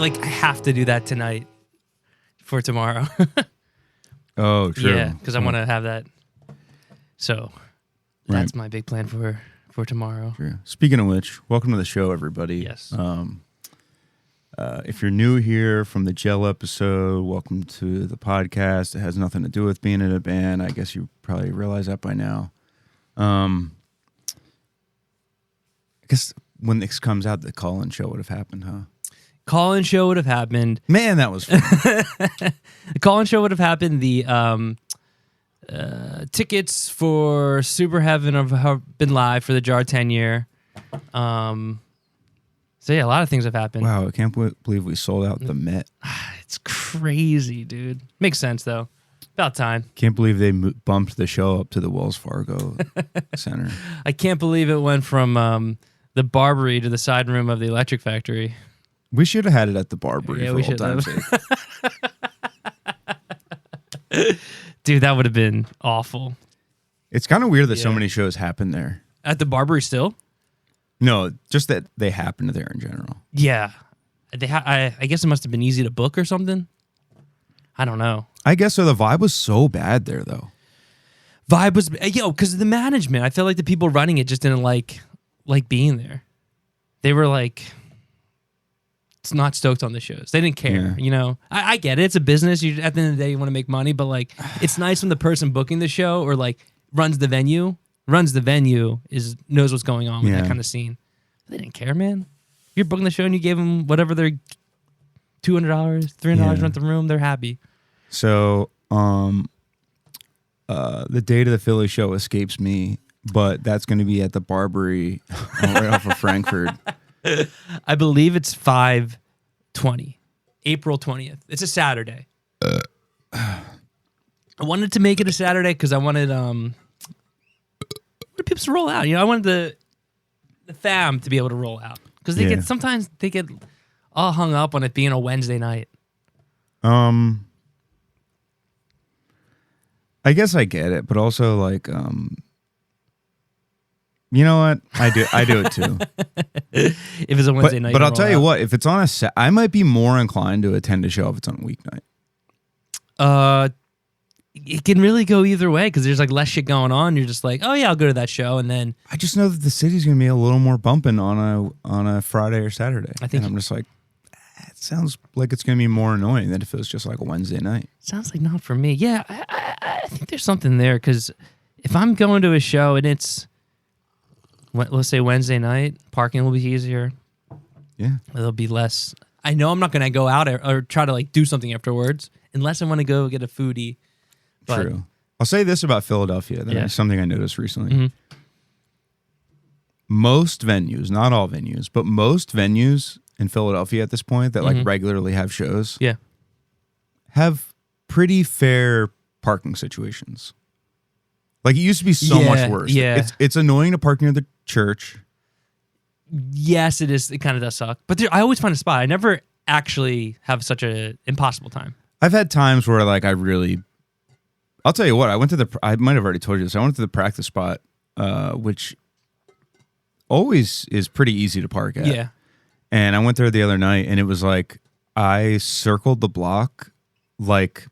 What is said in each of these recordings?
like, I have to do that tonight for tomorrow. Oh, true. Yeah, because I want to have that. So that's my big plan for tomorrow. True. Speaking of which, welcome to the show, everybody. Yes. If you're new here from the Gel episode, welcome to the podcast. It has nothing to do with being in a band. I guess you probably realize that by now. I guess when this comes out, the call-in show would have happened, huh? Call-in show would have happened. Man, that was fun. The call-in show would have happened. The tickets for Super Heaven have been live for the Jar 10 year. So yeah, a lot of things have happened. Wow, I can't believe we sold out the Met. It's crazy, dude. Makes sense though. About time. Can't believe they bumped the show up to the Wells Fargo Center. I can't believe it went from the Barbary to the side room of the Electric Factory. We should have had it at the Barbary Yeah, for we old should time's have. sake. Dude, that would have been awful. It's kind of weird that so many shows happen there. At the Barbary still? No, just that they happen there in general. Yeah. I guess it must have been easy to book or something. I don't know. I guess so. The vibe was so bad there, though. Vibe was, because of the management. I feel like the people running it just didn't like being there. They were like, it's not stoked on the shows. They didn't care, I get it. It's a business. At the end of the day, you want to make money, but like, it's nice when the person booking the show or like runs the venue knows what's going on with that kind of scene. They didn't care, man. You're booking the show and you gave them whatever their $200, $300 rent the room. They're happy. So, the date of the Philly show escapes me, but that's going to be at the Barbary right off of Frankfurt. I believe it's 5/20, April 20th. It's a Saturday. I wanted to make it a Saturday because I wanted people to roll out. I wanted the fam to be able to roll out because sometimes they get all hung up on it being a Wednesday night. I guess I get it, but also like, you know what? I do it too. If it's a Wednesday night, but I'll tell you what, if it's on I might be more inclined to attend a show if it's on a weeknight. It can really go either way because there's like less shit going on. You're just like, oh yeah, I'll go to that show, and then I just know that the city's gonna be a little more bumping on a Friday or Saturday. I think I'm just like, it sounds like it's gonna be more annoying than if it was just like a Wednesday night. Sounds like not for me. Yeah, I think there's something there because if I'm going to a show and it's, let's say Wednesday night, parking will be easier. Yeah, there'll be less. I know I'm not gonna go out or try to like do something afterwards unless I want to go get a foodie. But, true. I'll say this about Philadelphia. That's something I noticed recently. Mm-hmm. Most venues, not all venues, but most venues in Philadelphia at this point that like regularly have shows, have pretty fair parking situations. Like it used to be so much worse. Yeah. It's annoying to park near the church. Yes, it is. It kind of does suck. But I always find a spot. I never actually have such an impossible time. I've had times where like I'll tell you what, I might have already told you this. I went to the practice spot, which always is pretty easy to park at. Yeah. And I went there the other night and it was like, I circled the block like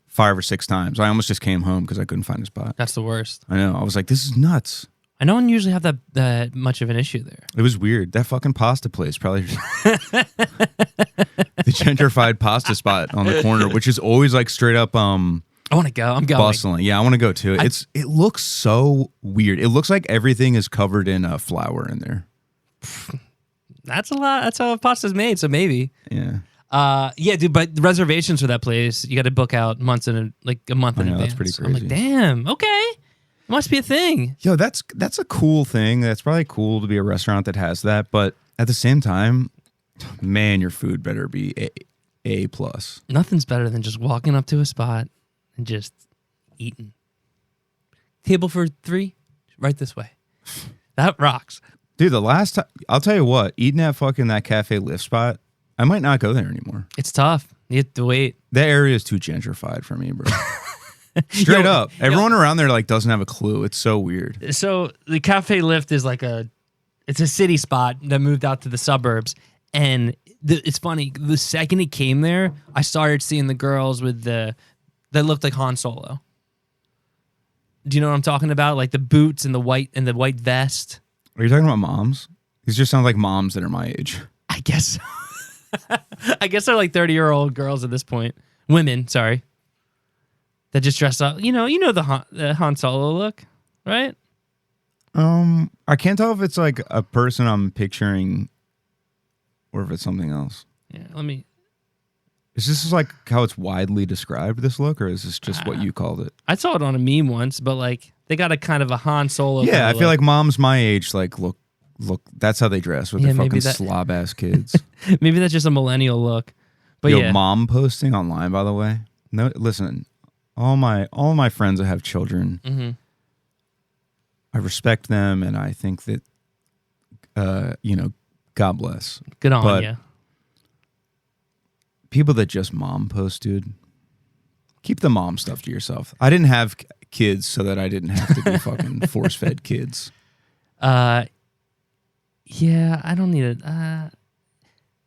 5 or 6 times. I almost just came home because I couldn't find a spot. That's the worst. I know. I was like, this is nuts. I don't usually have that much of an issue there. It was weird. That fucking pasta place probably the gentrified pasta spot on the corner, which is always like straight up I want to go. I'm going. Bustling. Yeah, I want to go too. It looks so weird. It looks like everything is covered in flour in there. That's a lot. That's how pasta's made. So maybe. Yeah. Yeah, dude. But the reservations for that place, you got to book out months in a month in advance. That's pretty crazy. I'm like, damn. Okay, it must be a thing. Yo, that's a cool thing. That's probably cool to be a restaurant that has that. But at the same time, man, your food better be A+. Nothing's better than just walking up to a spot and just eating. Table for 3, right this way. That rocks. Dude, the last time, I'll tell you what, eating at fucking that Cafe Lift spot, I might not go there anymore. It's tough. You have to wait. That area is too gentrified for me, bro. Straight up. Everyone around there like doesn't have a clue. It's so weird. So the Cafe Lift is like it's a city spot that moved out to the suburbs, and it's funny. The second he came there, I started seeing the girls with that looked like Han Solo. Do you know what I'm talking about? Like the boots and the white vest. Are you talking about moms? These just sound like moms that are my age. I guess. I guess they're like 30-year-old girls at this point. Women, sorry. That just dress up. You know the Han Solo look, right? I can't tell if it's like a person I'm picturing or if it's something else. Yeah, let me. Is this like how it's widely described, this look, or is this just what you called it? I saw it on a meme once, but like they got a kind of a Han Solo. Yeah, I feel like moms my age like look. That's how they dress with their fucking slob ass kids. Maybe that's just a millennial look. But mom posting online, by the way. No, listen, all my friends that have children, I respect them, and I think that, God bless. Good on you. People that just mom post, dude, keep the mom stuff to yourself. I didn't have kids so that I didn't have to be fucking force-fed kids. Yeah, I don't need it. I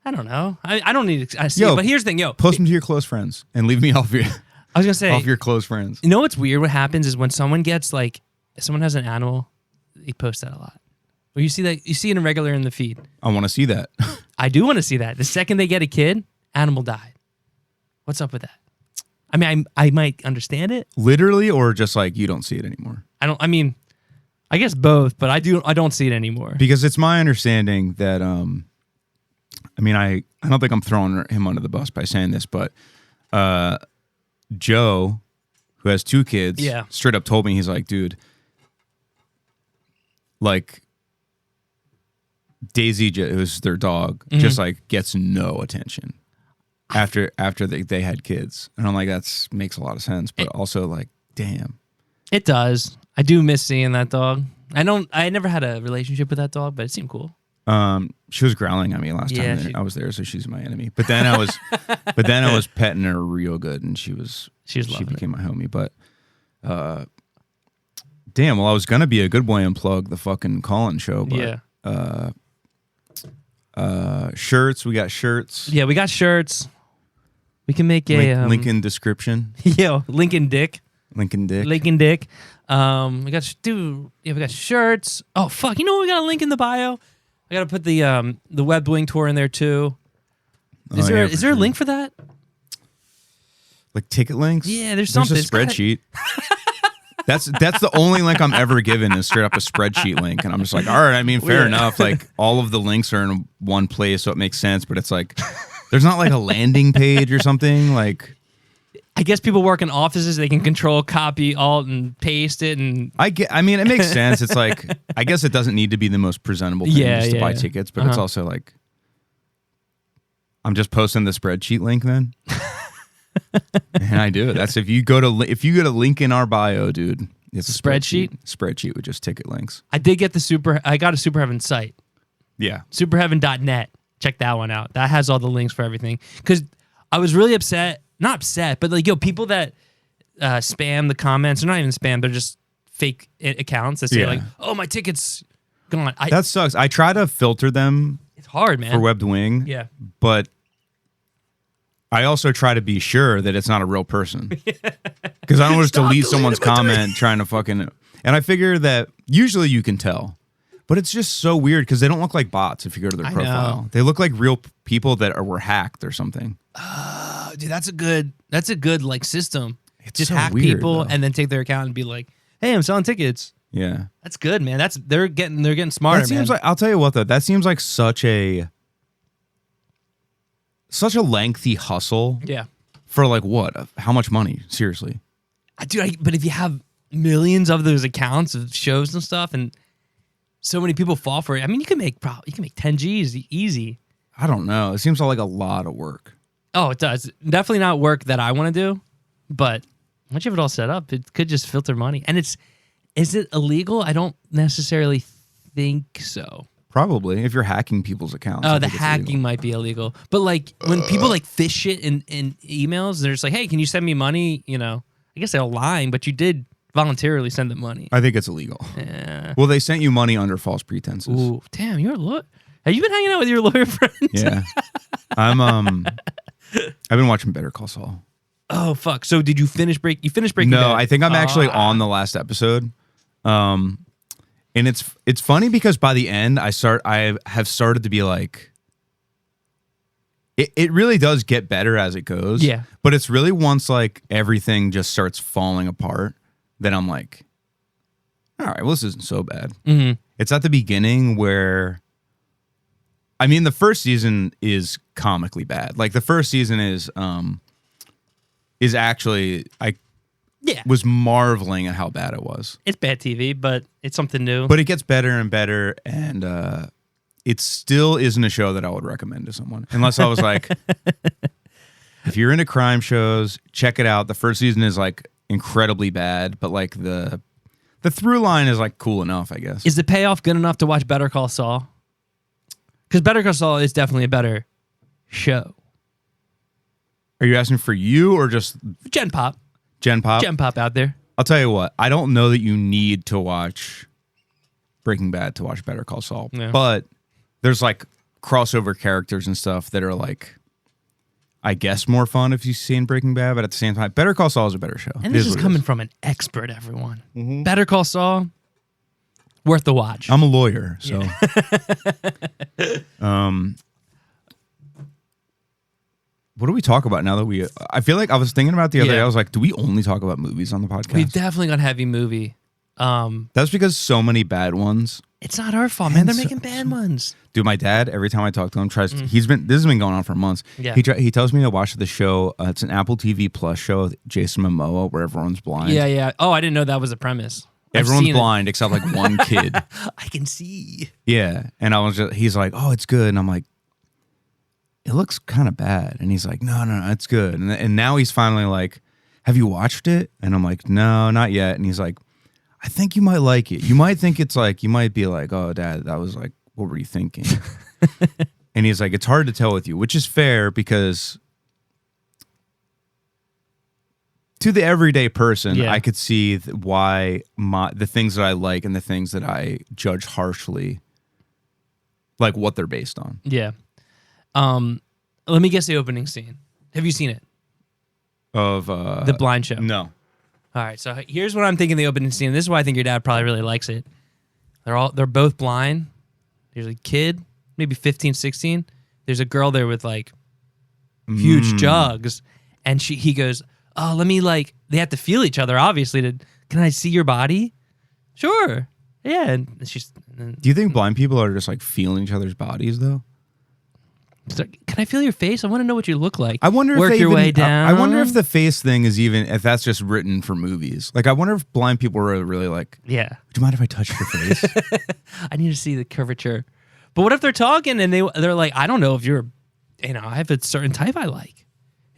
don't know. I don't need to see it, but here's the thing, post them to your close friends and leave me off your. I was gonna say off your close friends. You know what's weird? What happens is when someone gets like, someone has an animal, they post that a lot. Or you see it in regular in the feed. I want to see that. I do want to see that. The second they get a kid, animal died. What's up with that? I mean, I might understand it. Literally, or just like you don't see it anymore. I guess both, but I don't see it anymore. Because it's my understanding that I don't think I'm throwing him under the bus by saying this, but Joe, who has 2 kids, straight up told me, he's like, dude, like Daisy, who's their dog, just like gets no attention after they had kids. And I'm like, that makes a lot of sense, but also like, damn. It does. I do miss seeing that dog. I never had a relationship with that dog, but it seemed cool. She was growling at me last time I was there, so she's my enemy. But then I was petting her real good, and she became my homie. But damn, well, I was gonna be a good boy and plug the fucking call-in show, but shirts, we got shirts. Yeah, we got shirts. We can make a link in description. Lincoln Dick. Lincoln Dick. We got shirts. Oh fuck! You know what? We got a link in the bio. I gotta put the Web Wing tour in there too. Is there a link for that? Like ticket links? Yeah, there's something. There's a spreadsheet. That's the only link I'm ever given is straight up a spreadsheet link, and I'm just like, all right. I mean, fair enough. Like all of the links are in one place, so it makes sense. But it's like there's not like a landing page or something like. I guess people work in offices, they can control, copy, alt, and paste it. And I mean, it makes sense. It's like, I guess it doesn't need to be the most presentable thing just to buy tickets, but it's also like, I'm just posting the spreadsheet link then. And I do it. That's if you go to link in our bio, dude, it's a spreadsheet. Spreadsheet with just ticket links. I did get I got a Super Heaven site. Yeah. Superheaven.net. Check that one out. That has all the links for everything. Because I was really upset. Not upset, but like, people that spam the comments, they're not even spam, they're just fake accounts that say like, oh, my ticket's gone. That sucks. I try to filter them. It's hard, man. For Webbed Wing. Yeah. But I also try to be sure that it's not a real person. Because I don't want to delete someone's comment trying to fucking... And I figure that usually you can tell. But it's just so weird because they don't look like bots if you go to their profile. They look like real people that were hacked or something. Dude, that's a good like system. It's just so hack weird, people though. and then take their account and be like, "Hey, I'm selling tickets." Yeah, that's good, man. They're getting smarter. That seems like, I'll tell you what though, that seems like such a lengthy hustle. Yeah, for like what? How much money? Seriously, but if you have millions of those accounts of shows and stuff, and so many people fall for it, I mean, you can make 10 G's easy. I don't know. It seems like a lot of work. Oh, it does. Definitely not work that I want to do, but once you have it all set up, it could just filter money. And is it illegal? I don't necessarily think so. Probably, if you're hacking people's accounts. Oh, the hacking might be illegal. But like when people like fish shit in emails, they're just like, hey, can you send me money? You know, I guess they're lying, but you did voluntarily send them money. I think it's illegal. Yeah. Well, they sent you money under false pretenses. Ooh, damn, you're Have you been hanging out with your lawyer friends? Yeah. I've been watching Better Call Saul. Oh fuck! So did you finish Breaking Bad? No, I think I'm actually on the last episode. And it's funny because by the end I have started to be like, it really does get better as it goes. Yeah. But it's really once like everything just starts falling apart, then I'm like, all right, well, this isn't so bad. Mm-hmm. It's at the beginning where, I mean, the first season is comically bad. Like the first season is actually, I was marveling at how bad it was. It's bad TV, but it's something new. But it gets better and better, and it still isn't a show that I would recommend to someone. Unless I was like, if you're into crime shows, check it out. The first season is like incredibly bad, but like the through line is like cool enough, I guess. Is the payoff good enough to watch Better Call Saul? Because Better Call Saul is definitely a better show. Are you asking for you or just Gen Pop? Gen Pop out there. I'll tell you what. I don't know that you need to watch Breaking Bad to watch Better Call Saul, but there's like crossover characters and stuff that are like, I guess, more fun if you've seen Breaking Bad, but at the same time, Better Call Saul is a better show. And this is coming from an expert, everyone. Mm-hmm. Better Call Saul, worth the watch. I'm a lawyer, so. What do we talk about now that I feel like I was thinking about the other day. I was like, do we only talk about movies on the podcast? We've definitely got heavy movie. That's because so many bad ones. It's not our fault, man. They're making bad ones. Dude, my dad, every time I talk to him, tries to, this has been going on for months. Yeah. He tells me to watch the show. It's an Apple TV Plus show with Jason Momoa where everyone's blind. Yeah. Oh, I didn't know that was a premise. Everyone's blind except like one kid. I can see. Yeah. And he's like, oh, it's good. And I'm like, it looks kind of bad. And he's like, no, it's good. And now he's finally like, have you watched it? And I'm like, no, not yet. And he's like, I think you might like it. You might think it's like, you might be like, oh, Dad, that was like, what were you thinking? And he's like, it's hard to tell with you, which is fair because to the everyday person, I could see why the things that I like and the things that I judge harshly, like what they're based on. Yeah. Let me guess the opening scene. Have you seen it? Of The Blind Show? No. All right, so here's what I'm thinking the opening scene. This is why I think your dad probably really likes it. They're both blind. There's a kid, maybe 15, 16. There's a girl there with like huge jugs, and he goes, "Oh, let me like." They have to feel each other, obviously. Can I see your body? Sure. Yeah. And do you think blind people are just like feeling each other's bodies though? Like, can I feel your face? I want to know what you look like. I wonder Work if your way down. I wonder if the face thing is if that's just written for movies. Like, I wonder if blind people are really like, yeah. Would you mind if I touched your face? I need to see the curvature. But what if they're talking and they're like, I don't know if you're, I have a certain type I like.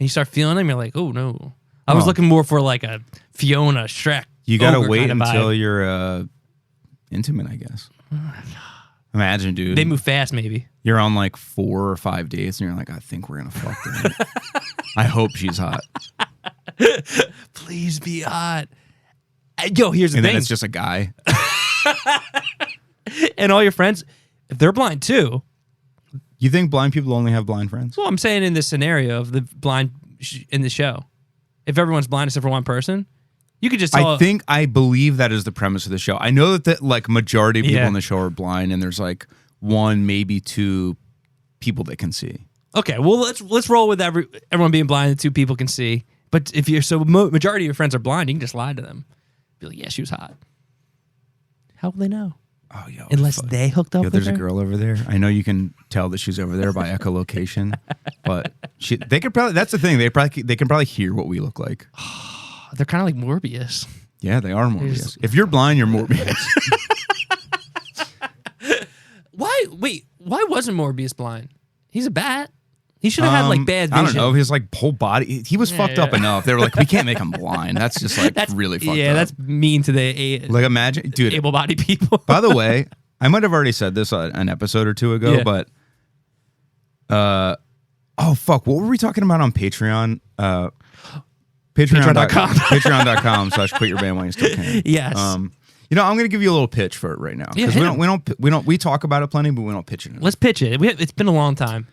And you start feeling them, you're like, oh no. I was looking more for like a Fiona, Shrek. You got to wait until you're intimate, I guess. Imagine, dude. They move fast, maybe. You're on like 4 or 5 dates, and you're like, I think we're gonna fuck tonight. I hope she's hot. Please be hot. Yo, here's the thing. And then it's just a guy. And all your friends, if they're blind too. You think blind people only have blind friends? Well, I'm saying in this scenario of the blind in the show, if everyone's blind except for one person, you could just tell. I believe that is the premise of the show. I know that the like majority of people in the show are blind, and there's like 1, maybe 2 people that can see. Okay, well let's roll with everyone being blind and 2 people can see. But if majority of your friends are blind, you can just lie to them. Be like, yeah, she was hot. How will they know? Oh, yo, unless they hooked up. There's with her? A girl over there. I know you can tell that she's over there by echolocation, but they could probably. That's the thing. They can probably hear what we look like. They're kind of like Morbius. Yeah, they are Morbius. If you're blind, you're Morbius. Why wasn't Morbius blind? He's a bat. He should have had like bad vision. I don't know. His like whole body. He was fucked up enough. They were like, we can't make him blind. That's just like really fucked up. Yeah, that's mean to the like imagine, dude. Able-bodied people. By the way, I might have already said this an episode or 2 ago, but oh fuck, what were we talking about on Patreon? Patreon.com/quit your band while you still can. Yes. You know, I'm going to give you a little pitch for it right now because we talk about it plenty, but we don't pitch it enough. Let's pitch it. It's been a long time.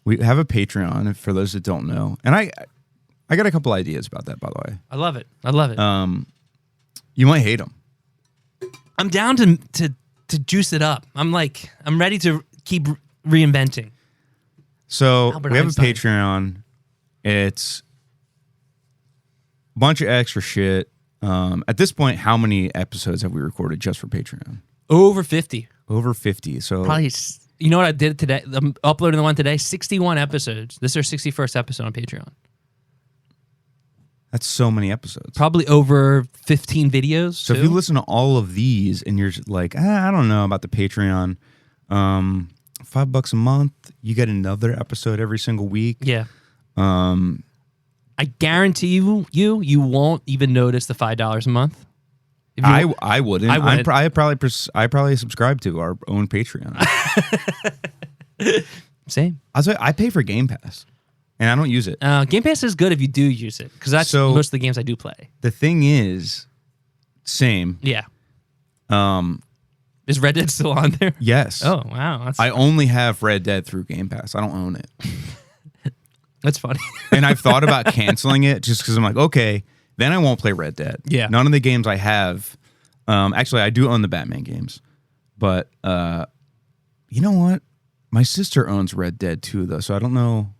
We have a Patreon for those that don't know, and I got a couple ideas about that, by the way. I love it. You might hate them. I'm down to juice it up. I'm ready to keep reinventing. So Albert we have Einstein. a Patreon. It's a bunch of extra shit. At this point, how many episodes have we recorded just for Patreon? Over 50. Over 50. So Probably. You know what I did today? I'm uploading the one today. 61 episodes. This is our 61st episode on Patreon. that's so many episodes. Probably over 15 videos. So if you listen to all of these and you're like, I don't know about the Patreon, $5 a month, you get another episode every single week. Yeah. I guarantee you won't even notice the $5 a month. I wouldn't. I wouldn't. I probably subscribe to our own Patreon. Same. I'll say I pay for Game Pass, and I don't use it. Game Pass is good if you do use it because that's most of the games I do play. The thing is, same. Yeah. Is Red Dead still on there? Yes. Oh wow. I only have Red Dead through Game Pass. I don't own it. That's funny. And I've thought about canceling it just because I'm like, okay, then I won't play Red Dead. Yeah. None of the games I have. Actually, I do own the Batman games, but you know what? My sister owns Red Dead too, though, so I don't know.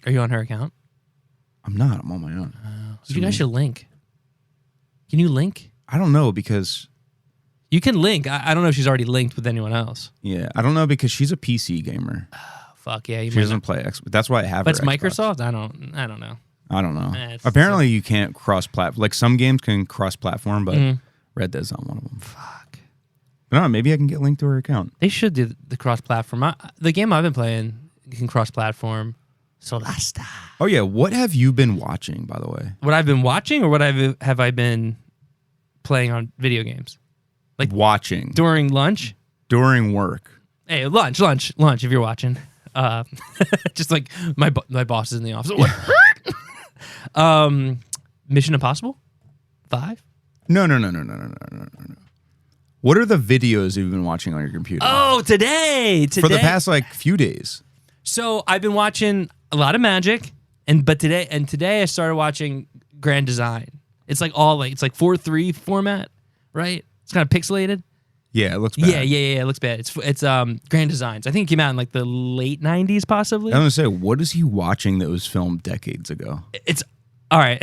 Are you on her account? I'm not. I'm on my own. You guys should link. Can you link? I don't know because. You can link. I don't know if she's already linked with anyone else. Yeah, I don't know because she's a PC gamer. Fuck yeah. She doesn't play Xbox. That's why I have. But her it's Xbox. Microsoft. I don't know. I don't know. Apparently, you can't cross-platform. Like some games can cross-platform, but Red Dead's not one of them. Fuck. But no, maybe I can get linked to her account. They should do the cross-platform. The game I've been playing can cross-platform. Solasta. Oh yeah, what have you been watching, by the way? What I've been watching, or what have I been playing on video games? Like watching during lunch, during work. Hey, lunch. If you're watching, just like my boss is in the office. Mission Impossible 5. No. What are the videos you've been watching on your computer? Oh, today for the past few days. So I've been watching a lot of Magic, and today I started watching Grand Design. It's like it's like 4:3 format, right? It's kind of pixelated. Yeah, it looks bad. Yeah. It looks bad. It's Grand Designs. I think it came out in like the late 90s, possibly. I was gonna say, what is he watching that was filmed decades ago? It's all right.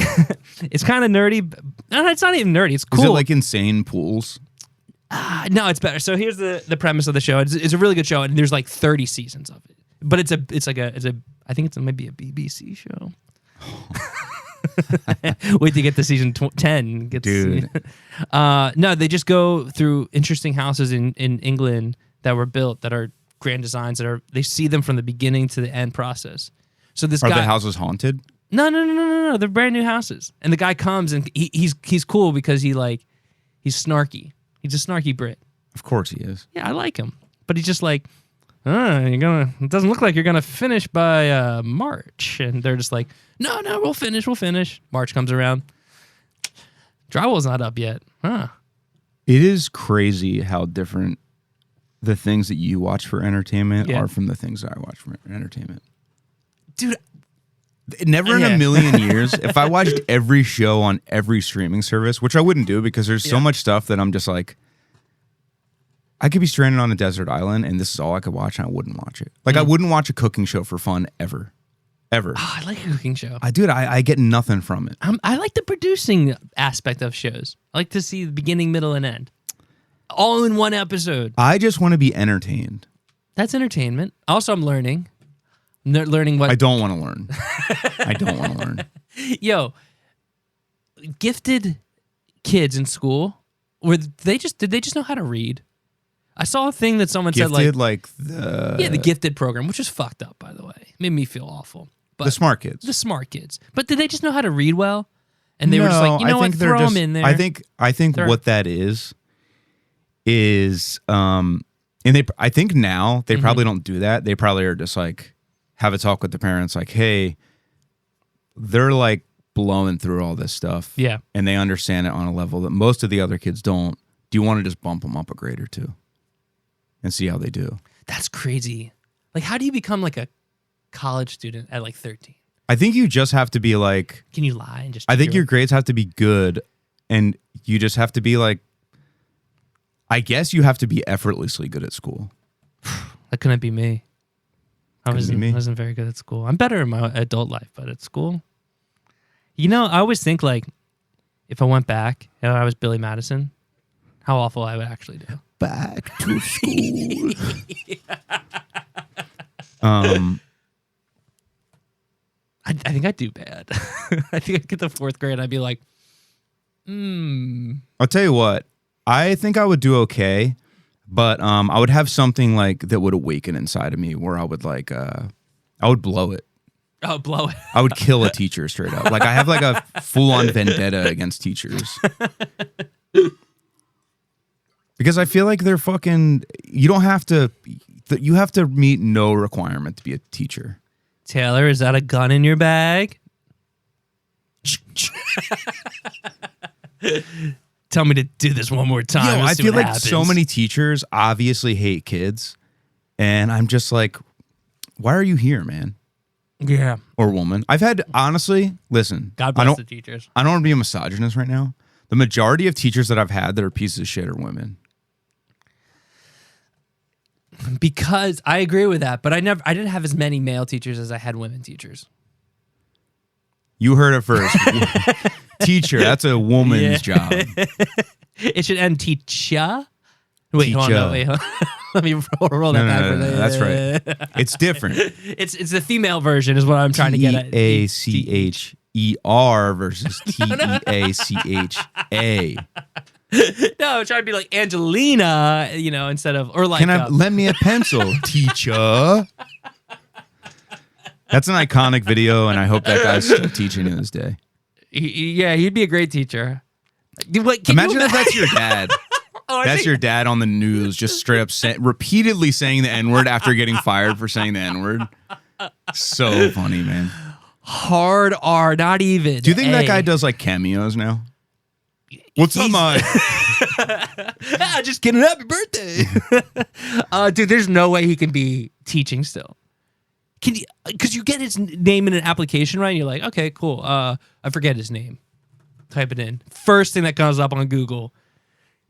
It's kind of nerdy. No, it's not even nerdy. It's cool. Is it like insane pools? No, it's better. So here's the premise of the show. It's a really good show, and there's like 30 seasons of it. But I think it's maybe a BBC show. Wait to get to season 10. Dude. No, they just go through interesting houses in England that were built that are grand designs they see them from the beginning to the end process. So this Are guy, the houses haunted? No. They're brand new houses. And the guy comes and he's cool because he's snarky. He's a snarky Brit. Of course he is. Yeah, I like him. But he's just like, it doesn't look like you're gonna finish by March. And they're just like, no, we'll finish. March comes around. Drywall's not up yet. Huh. It is crazy how different the things that you watch for entertainment are from the things that I watch for entertainment. Dude, never in a million years, if I watched every show on every streaming service, which I wouldn't do because there's so much stuff that I'm just like, I could be stranded on a desert island and this is all I could watch and I wouldn't watch it. Like I wouldn't watch a cooking show for fun ever. Oh, I like a cooking show. I get nothing from it. I like the producing aspect of shows. I like to see the beginning, middle, and end. All in one episode. I just want to be entertained. That's entertainment. Also, I'm learning. Learning what... I don't want to learn. I don't want to learn. Yo, gifted kids in school, did they just know how to read? I saw a thing that someone said the gifted program, which is fucked up, by the way. Made me feel awful. But the smart kids. The smart kids. But did they just know how to read well? And they were just like, you know what, throw them in there. I think what that is, and I think now they probably don't do that. They probably are just like, have a talk with the parents like, hey, they're like blowing through all this stuff. Yeah. And they understand it on a level that most of the other kids don't. Do you want to just bump them up a grade or two and see how they do? That's crazy. Like, how do you become like a college student at like 13? I think you just have to be like... Can you lie and just... I think your grades have to be good, and you just have to be like... I guess you have to be effortlessly good at school. That couldn't be me. I wasn't very good at school. I'm better in my adult life, but at school... You know, I always think like, if I went back and I was Billy Madison, how awful I would actually do. Back to school. I think I'd do bad. I think I'd get the 4th grade and I'd be like, I'll tell you what. I think I would do okay, but I would have something like that would awaken inside of me where I would like, I would blow it. Oh, blow it. I would kill a teacher straight up. Like I have like a full-on vendetta against teachers. Because I feel like they're fucking, you have to meet no requirement to be a teacher. Taylor, is that a gun in your bag? Tell me to do this one more time. I feel like so many teachers obviously hate kids. And I'm just like, why are you here, man? Yeah. Or woman. I've had, honestly, listen. God bless the teachers. I don't want to be a misogynist right now. The majority of teachers that I've had that are pieces of shit are women. Because I agree with that, but I didn't have as many male teachers as I had women teachers. You heard it first. Teacher, that's a woman's job. It should end teacher. Wait, hold on. Let me roll that back. No, that's right. It's different. It's the female version is what I'm trying to get at. T-A-C-H-E-R versus T-E-A-C-H-A. No, I'm trying to be like Angelina, instead of, or like. Lend me a pencil, teacher. That's an iconic video, and I hope that guy's still teaching to this day. He'd be a great teacher. Imagine if that's your dad. That's your dad on the news, just straight up repeatedly saying the N-word after getting fired for saying the N-word. So funny, man. Hard R, not even. Do you think that guy does like cameos now? What's up, Mike? Just kidding. Happy birthday. Dude, there's no way he can be teaching still. Can you? Because you get his name in an application, right? And you're like, okay, cool. I forget his name. Type it in. First thing that comes up on Google.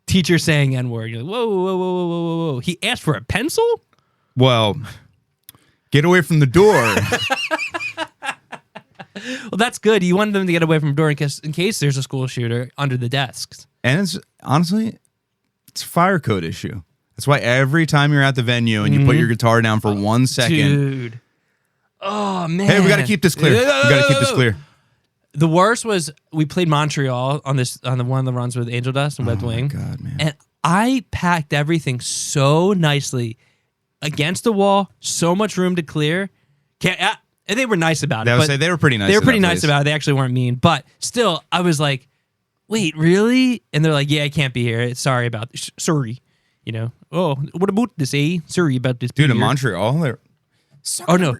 Teacher saying N-word. You're like, whoa. He asked for a pencil? Well, get away from the door. Well, that's good. You want them to get away from the door in case there's a school shooter under the desks. And it's honestly, it's a fire code issue. That's why every time you're at the venue and you put your guitar down for 1 second. Dude. Oh, man. Hey, we got to keep this clear. We got to keep this clear. The worst was we played Montreal on the one of the runs with Angel Dust and Webbed Wing. Oh, my God, man. And I packed everything so nicely against the wall, so much room to clear. And they were nice about it. I would say they were pretty nice. They were pretty nice about it. They actually weren't mean. But still, I was like, wait, really? And they're like, yeah, I can't be here. Sorry about this. Sorry. Oh, what about this, eh? Sorry about this. Dude, in Montreal, they're... Oh, no.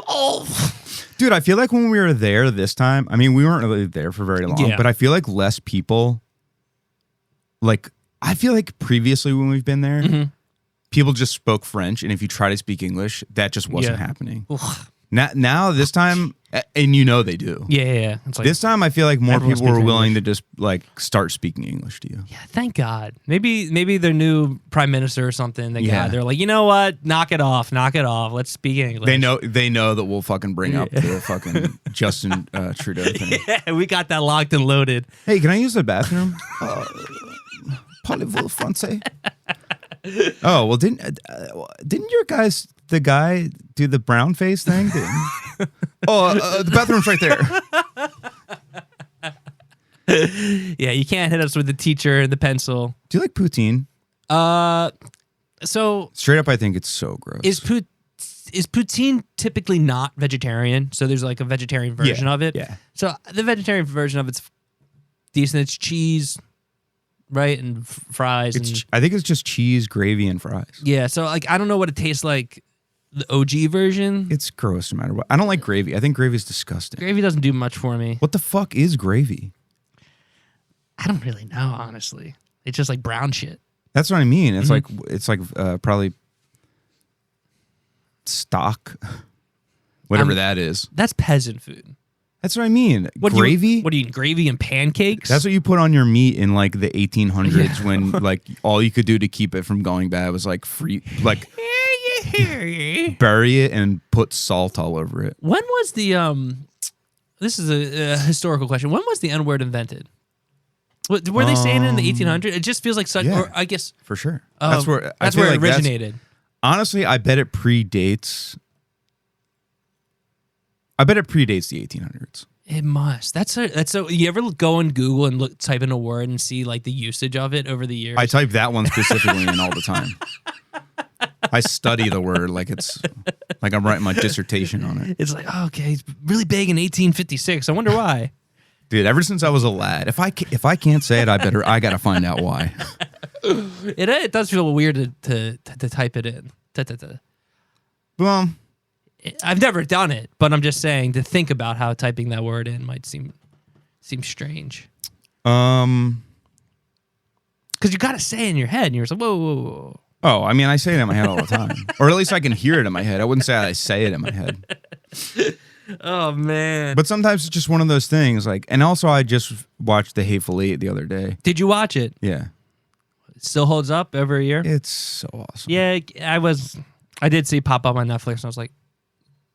Oh. Dude, I feel like when we were there this time, I mean, we weren't really there for very long, but I feel like less people, I feel like previously when we've been there, people just spoke French, and if you try to speak English, that just wasn't happening. Now, this time, and they do. Yeah. It's like, this time, I feel like more people were willing to just start speaking English to you. Yeah, thank God. Maybe their new prime minister or something. They're like, you know what? Knock it off. Let's speak English. They know that we'll fucking bring up the fucking Justin Trudeau thing. Yeah, we got that locked and loaded. Hey, can I use the bathroom? Parlez-vous français? Oh, well, didn't the guy do the brown face thing? The bathroom's right there. Yeah, you can't hit us with the teacher and the pencil. Do you like poutine? So straight up, I think it's so gross. Is poutine typically not vegetarian? So there's like a vegetarian version of it. Yeah. So the vegetarian version of it's decent. It's cheese, right, and fries. I think it's just cheese, gravy, and fries. Yeah. So I don't know what it tastes like the OG version. It's gross no matter what. I don't like gravy. I think gravy is disgusting. Gravy doesn't do much for me. What the fuck is gravy? I don't really know, honestly. It's just like brown shit. That's what I mean. It's like probably stock, whatever that is. That's peasant food. That's what I mean. Gravy? What do you eat? Gravy and pancakes? That's what you put on your meat in like the 1800s when like all you could do to keep it from going bad was like like bury it and put salt all over it. When was the this is a historical question. When was the N-word invented? Were they saying it in the 1800s? It just feels like such. Yeah, or I guess for sure. That's where it originated. Honestly, I bet it predates. I bet it predates the 1800s. It must. That's so. You ever go on Google and type in a word and see like the usage of it over the years? I type that one specifically in all the time. I study the word like it's like I'm writing my dissertation on it. It's like, oh, okay, it's really big in 1856. I wonder why. Dude, ever since I was a lad, if I can't say it, I gotta find out why. It does feel weird to type it in. Well, I've never done it, but I'm just saying to think about how typing that word in might seem strange. Because you got to say it in your head, and you're just like, whoa, whoa, whoa. Oh, I mean, I say it in my head all the time, or at least I can hear it in my head. I wouldn't say I say it in my head. Oh man! But sometimes it's just one of those things. Like, and also I just watched The Hateful Eight the other day. Did you watch it? Yeah. It still holds up every year. It's so awesome. Yeah, I did see it pop up on Netflix, and I was like,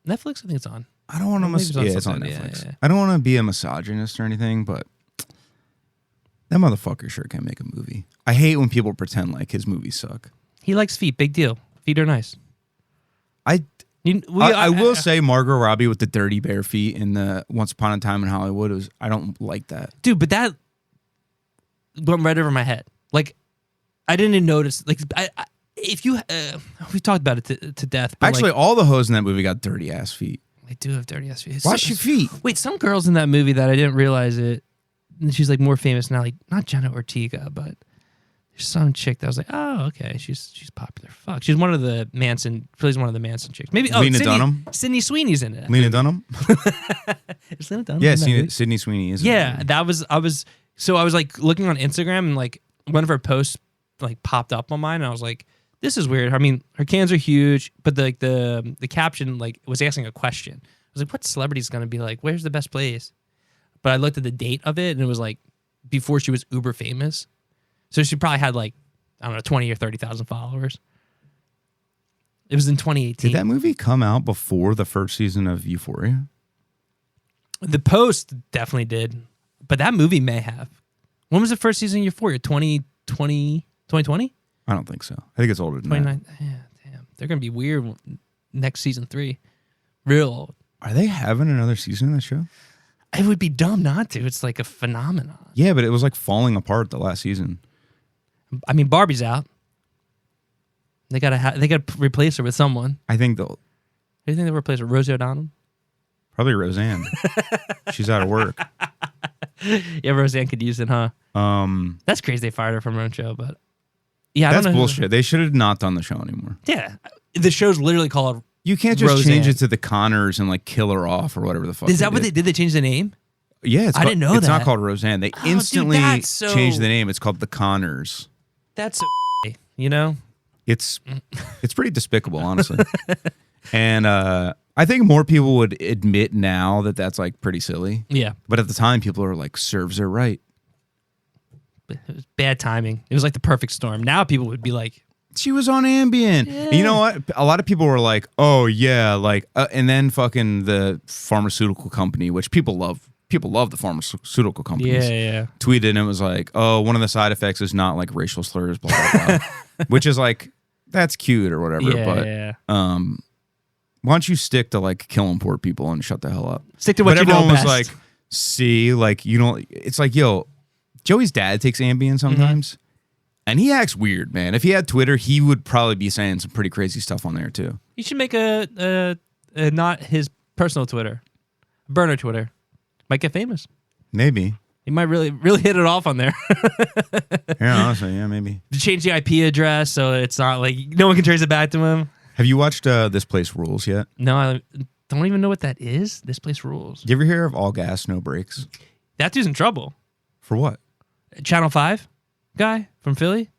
Netflix. I think it's on. I don't want to. It's on Netflix. Yeah. I don't want to be a misogynist or anything, but that motherfucker sure can make a movie. I hate when people pretend like his movies suck. He likes feet. Big deal. Feet are nice. I will say Margot Robbie with the dirty bare feet in the Once Upon a Time in Hollywood I don't like that. Dude, but that went right over my head. Like, I didn't even notice. Like, if you we've talked about it to death. But actually, all the hoes in that movie got dirty ass feet. They do have dirty ass feet. Wash your feet. Wait, some girls in that movie that I didn't realize it. And she's like more famous now, like not Jenna Ortega, but there's some chick that was like, oh, okay, she's popular. Fuck, she's one of the Manson. Plays one of the Manson chicks. Maybe Lena Dunham. Sydney Sweeney's in it. Lena Dunham. Is Lena Dunham? Yeah, Sydney Sweeney is. Yeah, I was like looking on Instagram and like one of her posts like popped up on mine and I was like, this is weird. I mean, her cans are huge, but the caption like was asking a question. I was like, what celebrity's gonna be like, where's the best place? But I looked at the date of it and it was like before she was uber famous. So she probably had like, I don't know, 20 or 30,000 followers. It was in 2018. Did that movie come out before the first season of Euphoria? The Post definitely did, but that movie may have. When was the first season of Euphoria? 2020? I don't think so. I think it's older than that. Yeah, damn. They're going to be weird next season 3. Real old. Are they having another season of that show? It would be dumb not to. It's like a phenomenon. Yeah, but it was like falling apart the last season. I mean, Barbie's out. They gotta replace her with someone. I think Who do you think they'll replace her? Rosie O'Donnell? Probably Roseanne. She's out of work. Yeah, Roseanne could use it, huh? That's crazy they fired her from her own show, but yeah, that's bullshit. They should have not done the show anymore. Yeah, the show's literally called. You can't just Roseanne. change it to the Connors and like kill her off or whatever the fuck. Is that what they did? They changed the name? Yeah, I didn't know it's that. not called Roseanne. They instantly changed the name. It's called the Connors. That's so you know? It's pretty despicable, honestly. And I think more people would admit now that that's like pretty silly. Yeah. But at the time, people are like, serves her right. It was bad timing. It was like the perfect storm. Now people would be like, she was on Ambien. Yeah. You know what? A lot of people were like, oh, yeah. Like, and then fucking the pharmaceutical company, which people love. People love the pharmaceutical companies. Yeah. Tweeted and it was like, oh, one of the side effects is not like racial slurs, blah, blah, blah. Which is like, that's cute or whatever. Yeah, why don't you stick to like killing poor people and shut the hell up? Stick to what you know best. Everyone was like, see, like, you know, it's like, yo, Joey's dad takes Ambien sometimes. Mm-hmm. And he acts weird, man. If he had Twitter, he would probably be saying some pretty crazy stuff on there too. You should make a not his personal Twitter, burner Twitter. Might get famous. Maybe. He might really hit it off on there. Yeah, honestly, yeah, maybe. Change the IP address so it's not like no one can trace it back to him. Have you watched This Place Rules yet? No, I don't even know what that is. This Place Rules. You ever hear of All Gas, No Brakes? That dude's in trouble. For what? Channel 5 guy from Philly?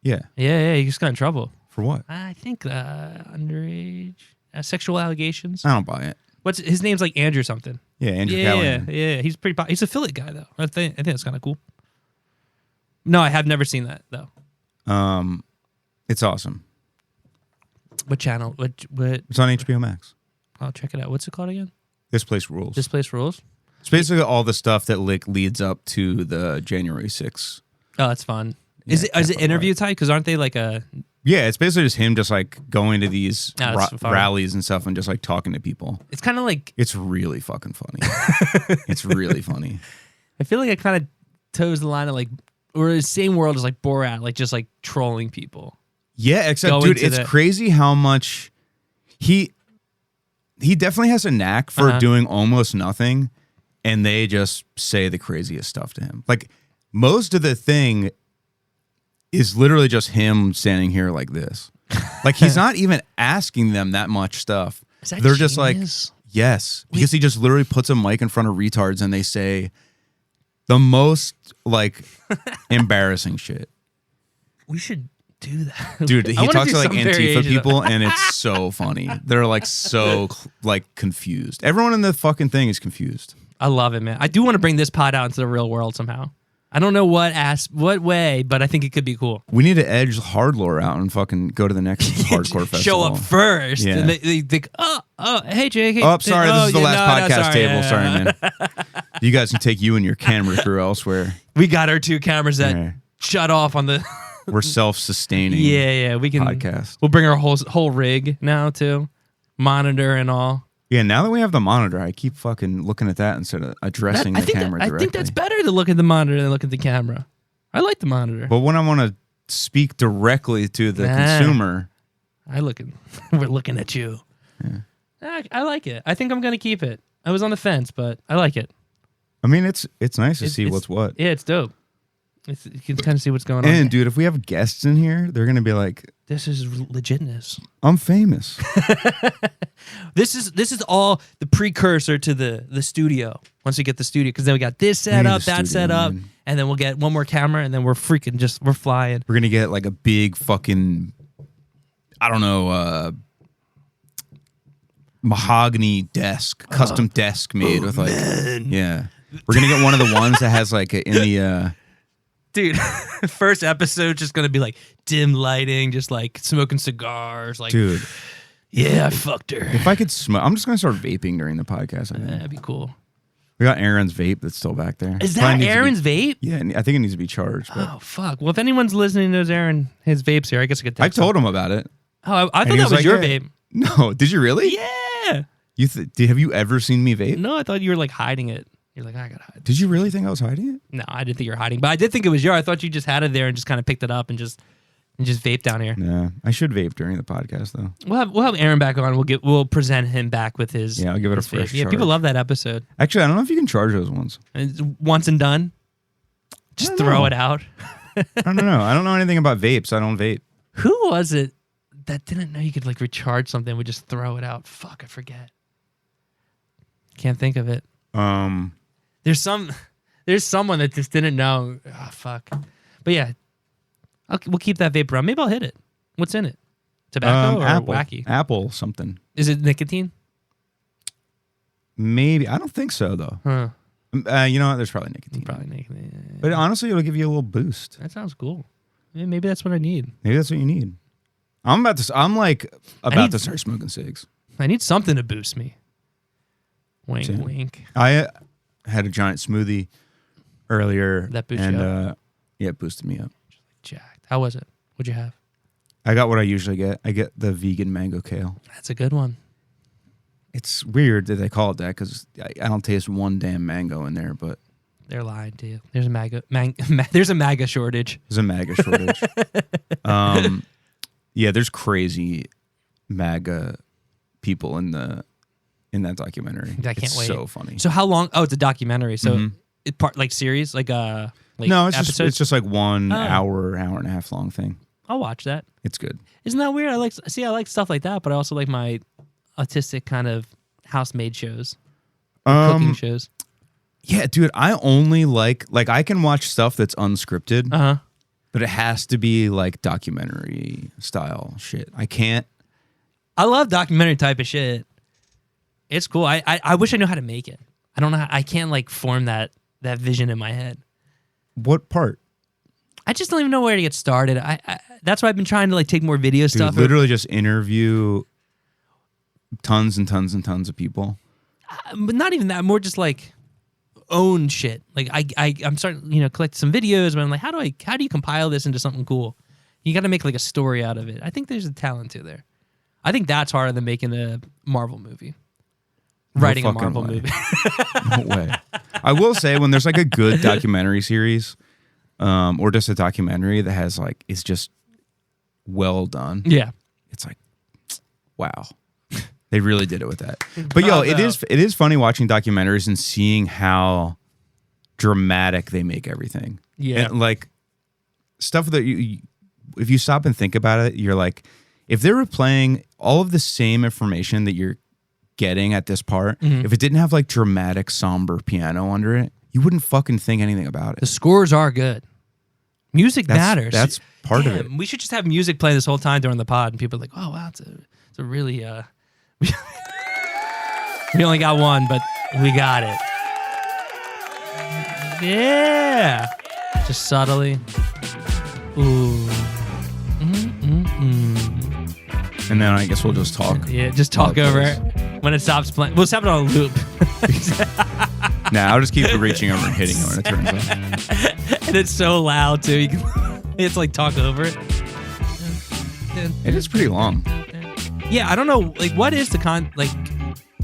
Yeah. Yeah, he just got in trouble. For what? I think underage sexual allegations. I don't buy it. His name's like Andrew something. Yeah, Andrew Callahan. Yeah. He's pretty. He's a Philly guy though. I think that's kind of cool. No, I have never seen that though. It's awesome. What channel? What? It's on HBO Max. I'll check it out. What's it called again? This Place Rules. This Place Rules. It's basically all the stuff that leads up to the January 6th. Oh, that's fun. Yeah, is it interview type? Because aren't they like a? Yeah, it's basically just him just like going to these so rallies and stuff and just like talking to people. It's kind of like it's really fucking funny. It's really funny. I feel like it kind of toes the line of like, or the same world as like Borat, like just like trolling people. Yeah, except dude, it's crazy how much he definitely has a knack for doing almost nothing, and they just say the craziest stuff to him. Like most of the thing is literally just him standing here like this. Like he's not even asking them that much stuff. They're just like, yes, because he just literally puts a mic in front of retards and they say the most like embarrassing shit. We should do that. Dude, he talks to like Antifa people and it's so funny. They're like so like confused. Everyone in the fucking thing is confused. I love it, man. I do want to bring this pod out into the real world somehow. I don't know what way, but I think it could be cool. We need to edge Hardlore out and fucking go to the next hardcore festival. Show up first. Yeah. And they think, hey, Jake. Hey, oh, sorry, this is the last podcast table. Yeah. Sorry, man. You guys can take you and your camera crew elsewhere. We got our 2 cameras that shut off on the... We're self-sustaining. Yeah, we can... Podcast. We'll bring our whole rig now, too. Monitor and all. Yeah, now that we have the monitor, I keep fucking looking at that instead of addressing the camera directly. I think that's better to look at the monitor than look at the camera. I like the monitor. But when I want to speak directly to the consumer... We're looking at you. Yeah. I like it. I think I'm going to keep it. I was on the fence, but I like it. I mean, it's nice to see what's what. Yeah, it's dope. You can kind of see what's going on. And dude, if we have guests in here, they're going to be like... This is legitness. I'm famous. This is all the precursor to the studio. Once we get the studio, because then we got this set up, that set up, and then we'll get one more camera, and then we're flying. We're gonna get like a big fucking, I don't know, mahogany desk, custom desk made with like, yeah. We're gonna get one of the ones that has like in the. Dude, first episode just gonna be like dim lighting, just like smoking cigars, like. Dude. Yeah, I fucked her. If I could smoke, I'm just gonna start vaping during the podcast. I think that'd be cool. We got Aaron's vape that's still back there. Is that Aaron's vape? Yeah, I think it needs to be charged. But. Oh fuck! Well, if anyone's listening to Aaron, his vape's here. I guess I could. I told him about it. Oh, I thought that was your vape. No, did you really? Yeah. Have you ever seen me vape? No, I thought you were like hiding it. You're like, I gotta hide. Did you really think I was hiding it? No, I didn't think you were hiding, but I did think it was yours. I thought you just had it there and just kind of picked it up and just vape down here. Yeah, I should vape during the podcast though. We'll have Aaron back on. We'll present him back with his. Yeah, I'll give it a fresh charge. Yeah, people love that episode. Actually, I don't know if you can charge those ones. Once and done. Just throw it out. I don't know. I don't know anything about vapes. I don't vape. Who was it that didn't know you could like recharge something? We just throw it out. Fuck, I forget. Can't think of it. There's someone that just didn't know. Oh, fuck. But yeah, we'll keep that vape around. Maybe I'll hit it. What's in it? Tobacco or apple, wacky? Apple something. Is it nicotine? Maybe. I don't think so though. Huh. You know what? There's probably nicotine. Probably nicotine. But honestly, it'll give you a little boost. That sounds cool. Yeah, maybe that's what I need. Maybe that's what you need. I'm about to start smoking cigs. I need something to boost me. Wink, wink. I had a giant smoothie earlier. That boosted you up? Yeah, it boosted me up. Jacked. How was it? What'd you have? I got what I usually get. I get the vegan mango kale. That's a good one. It's weird that they call it that because I don't taste one damn mango in there, but... They're lying to you. There's a there's a MAGA shortage. There's a MAGA shortage. Yeah, there's crazy MAGA people in that documentary. I can't wait. So funny. So how long? Oh, it's a documentary. So it part like series, like no, it's episodes? just like 1 hour and a half long thing. I'll watch that. It's good. Isn't that weird? I like stuff like that, but I also like my autistic kind of house-made shows, cooking shows. Yeah, dude, I only like I can watch stuff that's unscripted, but it has to be like documentary style shit. I can't. I love documentary type of shit. It's cool. I wish I knew how to make it. I don't know. I can't like form that vision in my head. What part? I just don't even know where to get started. That's why I've been trying to like take more video stuff. Literally just interview tons and tons and tons of people. But not even that. More just like own shit. Like I'm starting, collect some videos, but I'm like, how do you compile this into something cool? You got to make like a story out of it. I think there's a talent to there. I think that's harder than making a Marvel movie. Writing a Marvel movie. No way. I will say when there's like a good documentary series, or just a documentary that has like is just well done. Yeah, it's like, wow, they really did it with that. But it is funny watching documentaries and seeing how dramatic they make everything. Yeah, and like stuff that if you stop and think about it, you're like, if they were playing all of the same information that you're getting at this part, if it didn't have like dramatic somber piano under it, you wouldn't fucking think anything about it. The scores are good. Music matters. That's part of it. We should just have music playing this whole time during the pod, and people are like, "Oh wow, it's a really we only got one, but we got it." Yeah, just subtly. Ooh. And then I guess we'll just talk. Yeah, just talk over it. When it stops playing, we'll just have it on a loop. Nah, I'll just keep reaching over and hitting it when it turns on. And it's so loud too. It's like talk over it. It is pretty long. Yeah, I don't know. Like, what is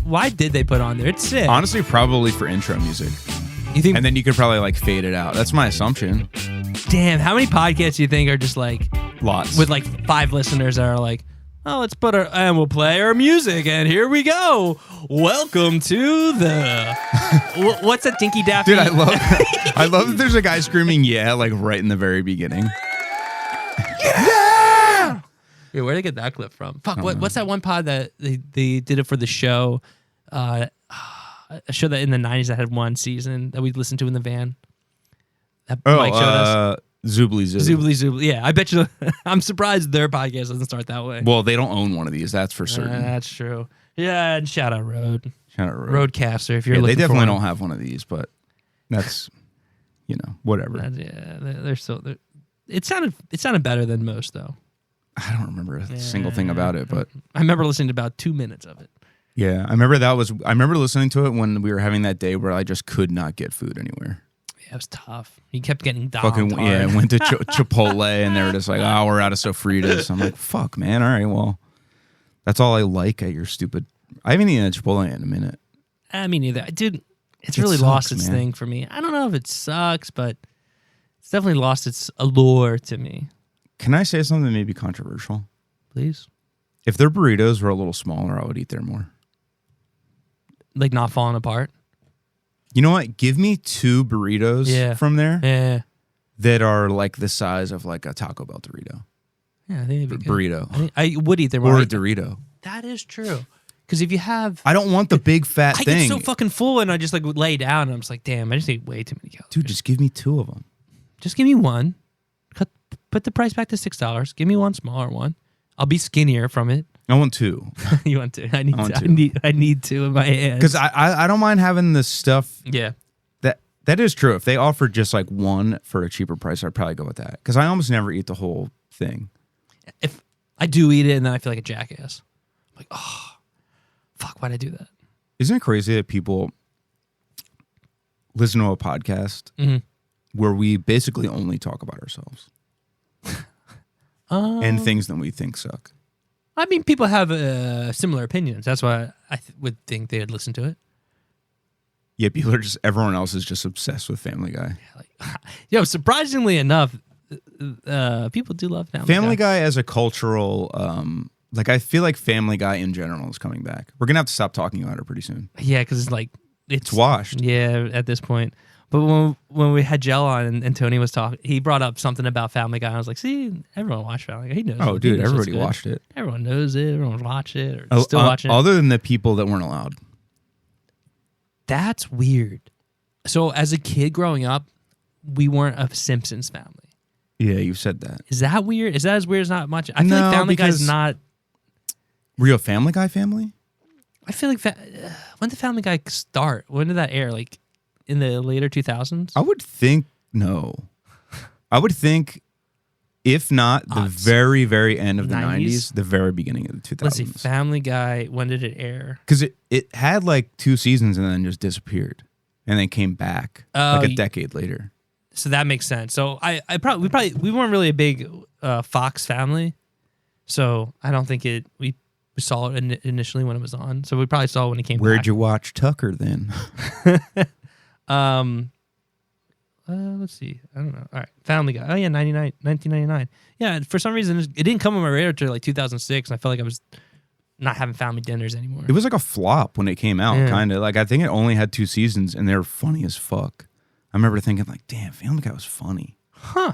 why did they put on there? It's sick. Honestly, probably for intro music. You think? And then you could probably like fade it out. That's my assumption. Damn, how many podcasts do you think are just like lots with like 5 listeners that are like, oh, let's put and we'll play our music, and here we go. Welcome to the what's that Dinky Daffy? Dude, I love that there's a guy screaming yeah like right in the very beginning. Yeah! Yeah, where'd they get that clip from? Fuck, what's that one pod that they did it for the show? A show that in the 90s that had one season that we listened to in the van. That Mike showed us. Zoobly Zoo. Zoobly Zoobly. Yeah, I bet you. I'm surprised their podcast doesn't start that way. Well, they don't own one of these. That's for certain. That's true. Yeah, and shout out Road. Shout out Road. Roadcaster. If you're looking they definitely for don't have one of these, but that's whatever. They're still. It sounded better than most though. I don't remember a single thing about it, but I remember listening to about 2 minutes of it. Yeah, I remember listening to it when we were having that day where I just could not get food anywhere. It was tough. He kept getting down. Went to Chipotle and they were just like, oh, we're out of sofritas. I'm like, fuck, man. All right, well, that's all I like at your stupid. I haven't eaten a Chipotle in a minute. Me neither. Dude, it's really lost its thing for me. I don't know if it sucks, but it's definitely lost its allure to me. Can I say something maybe controversial? Please. If their burritos were a little smaller, I would eat there more. Like not falling apart? You know what? Give me 2 burritos from there that are like the size of like a Taco Bell Dorito. Yeah, I think it'd be good. Burrito. I would eat them. Or a Dorito. That is true. Because if you have... I don't want the big fat thing. I get so fucking full and I just like would lay down and I'm just like, damn, I just ate way too many calories. Dude, just give me 2 of them. Just give me one. Put the price back to $6. Give me one smaller one. I'll be skinnier from it. I want 2. You want 2? I need 2 in my hands. Because I don't mind having the stuff. Yeah. That is true. If they offered just like one for a cheaper price, I'd probably go with that. Because I almost never eat the whole thing. If I do eat it and then I feel like a jackass. I'm like, oh, fuck, why'd I do that? Isn't it crazy that people listen to a podcast where we basically only talk about ourselves and things that we think suck? I mean, people have similar opinions. That's why I would think they'd listen to it. Yeah, everyone else is just obsessed with Family Guy. Surprisingly enough, people do love Family Guy as a cultural, I feel like Family Guy in general is coming back. We're going to have to stop talking about it pretty soon. Yeah, because it's washed. Yeah, at this point. But when we had Jell on and Tony was talking, he brought up something about Family Guy. I was like, see, everyone watched Family Guy. He knows. Oh, dude, everybody watched it. Everyone knows it. Everyone watched it or still watching it. Other than the people that weren't allowed. That's weird. So as a kid growing up, we weren't a Simpsons family. Yeah, you said that. Is that weird? Is that as weird as not much? I feel like Family Guy's not... Were you a Family Guy family? I feel like... when did Family Guy start? When did that air? Like in the later 2000s? I would think no. I would think, if not the very, very end of the 90s, the very beginning of the 2000s. Let's see. Family Guy, when did it air? Because it had like 2 seasons and then just disappeared. And then came back like a decade later. So that makes sense. So we weren't really a big Fox family. So I don't think we saw it initially when it was on. So we probably saw it when it came back. Where'd you watch Tucker then? Let's see. I don't know. All right. Family Guy. Oh, yeah, 1999. Yeah, for some reason, it didn't come on my radar until like 2006, and I felt like I was not having family dinners anymore. It was like a flop when it came out, kind of. Like, I think it only had 2 seasons, and they were funny as fuck. I remember thinking, like, damn, Family Guy was funny. Huh.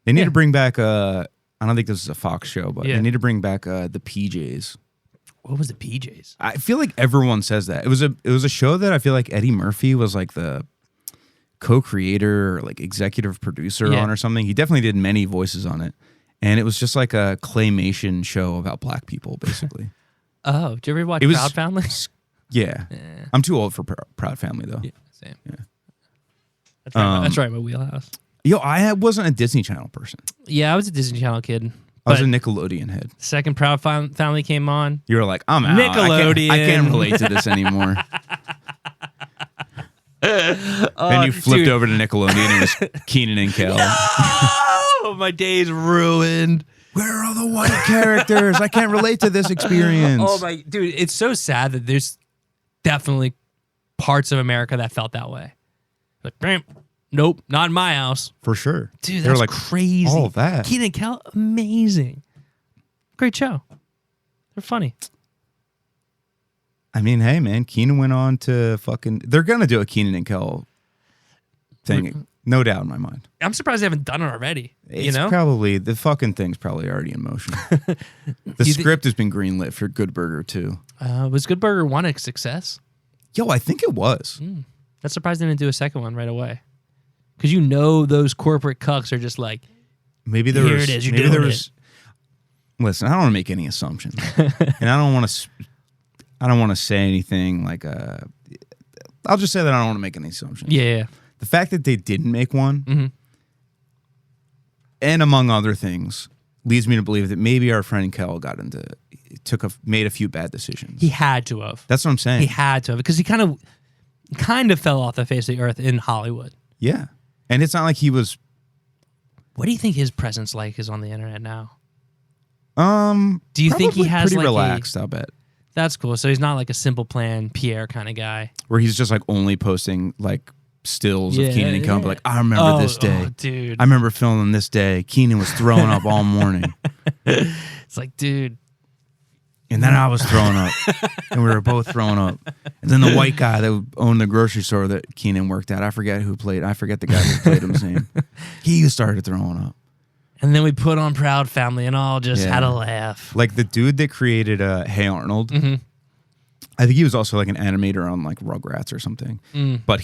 They need to bring back, I don't think this is a Fox show, but they need to bring back the PJs. What was the PJs? I feel like everyone says that. It was a show that I feel like Eddie Murphy was like the co-creator or like executive producer on or something. He definitely did many voices on it. And it was just like a claymation show about black people, basically. Oh, did you ever watch Proud Family? Yeah. I'm too old for Proud Family, though. Yeah, same. Yeah. That's right, my wheelhouse. Yo, I wasn't a Disney Channel person. Yeah, I was a Disney Channel kid. I was a Nickelodeon head. Second Proud Family came on. You were like, I'm out. Nickelodeon. I can't relate to this anymore. Then you flipped over to Nickelodeon and it was Keenan and Kel. No! My day's ruined. Where are all the white characters? I can't relate to this experience. Oh my dude, it's so sad that there's definitely parts of America that felt that way. Like, nope, not in my house. For sure. Dude, that's like crazy. All that. Keenan and Kel, amazing. Great show. They're funny. I mean, hey, man, Keenan went on to fucking... They're going to do a Keenan and Kel thing. No doubt in my mind. I'm surprised they haven't done it already. It's probably... The fucking thing's probably already in motion. The script has been greenlit for Good Burger, too. Was Good Burger 1 a success? Yo, I think it was. That's surprised they didn't do a second one right away. Because those corporate cucks are just like... Maybe there Here was... it is, you're maybe doing there was... Listen, I don't want to make any assumptions. And I don't want to say anything like I'll just say that I don't want to make any assumptions. Yeah. The fact that they didn't make one, and among other things, leads me to believe that maybe our friend Kel made a few bad decisions. He had to have. That's what I'm saying. He had to have because he kind of fell off the face of the earth in Hollywood. Yeah, and it's not like he was. What do you think his presence is on the internet now? Do you think he has pretty like relaxed? I'll bet. That's cool. So he's not like a Simple Plan Pierre kind of guy. Where he's just like only posting like stills of Keenan and Kel, but like, I remember this day. Oh, dude. I remember filming this day. Keenan was throwing up all morning. It's like, dude. And then I was throwing up. And we were both throwing up. And then the white guy that owned the grocery store that Keenan worked at, I forget the guy who played him's name. He started throwing up. And then we put on Proud Family and all just had a laugh. Like the dude that created Hey Arnold, I think he was also like an animator on like Rugrats or something. But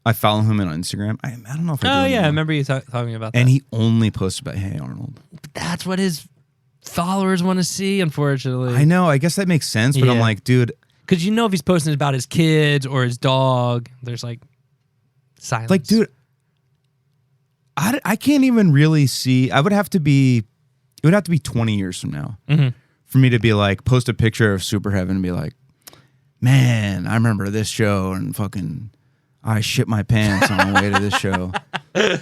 I follow him on Instagram. I don't know if I do. Oh, yeah. I remember you talking about that. And he only posts about Hey Arnold. But that's what his followers want to see, unfortunately. I know. I guess that makes sense. But I'm like, dude. Because if he's posting about his kids or his dog, there's like silence. Like, dude. I can't even really see. It would have to be 20 years from now for me to be like, post a picture of Super Heaven and be like, man, I remember this show and fucking I shit my pants on the way to this show. But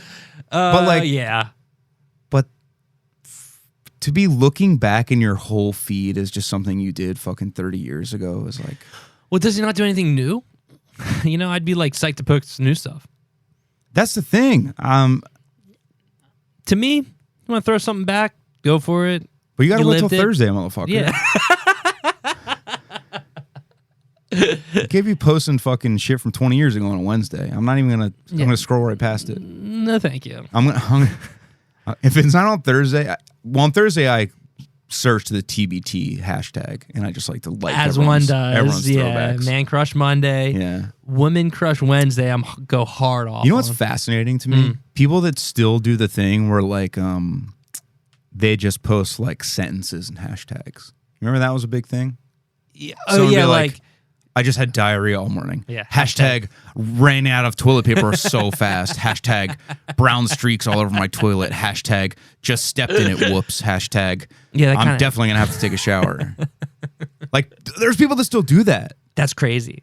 like, yeah. But to be looking back in your whole feed as just something you did fucking 30 years ago is like. Well, does he not do anything new? I'd be like psyched to post new stuff. That's the thing. To me, you want to throw something back, go for it. But you got to wait till Thursday, motherfucker. Yeah. I can't be posting fucking shit from 20 years ago on a Wednesday. I'm not even gonna. I'm gonna scroll right past it. No, thank you. If it's not on Thursday, on Thursday I search the TBT hashtag and I just like to like as one does. Everyone's throwbacks. Man Crush Monday. Yeah. Woman Crush Wednesday. I'm go hard off. You know what's fascinating to me? People that still do the thing where like they just post like sentences and hashtags. Remember that was a big thing? Yeah. Oh yeah, like I just had diarrhea all morning. Yeah. Hashtag ran out of toilet paper so fast. Hashtag brown streaks all over my toilet. Hashtag just stepped in it. Whoops. Hashtag I'm definitely going to have to take a shower. Like, there's people that still do that. That's crazy.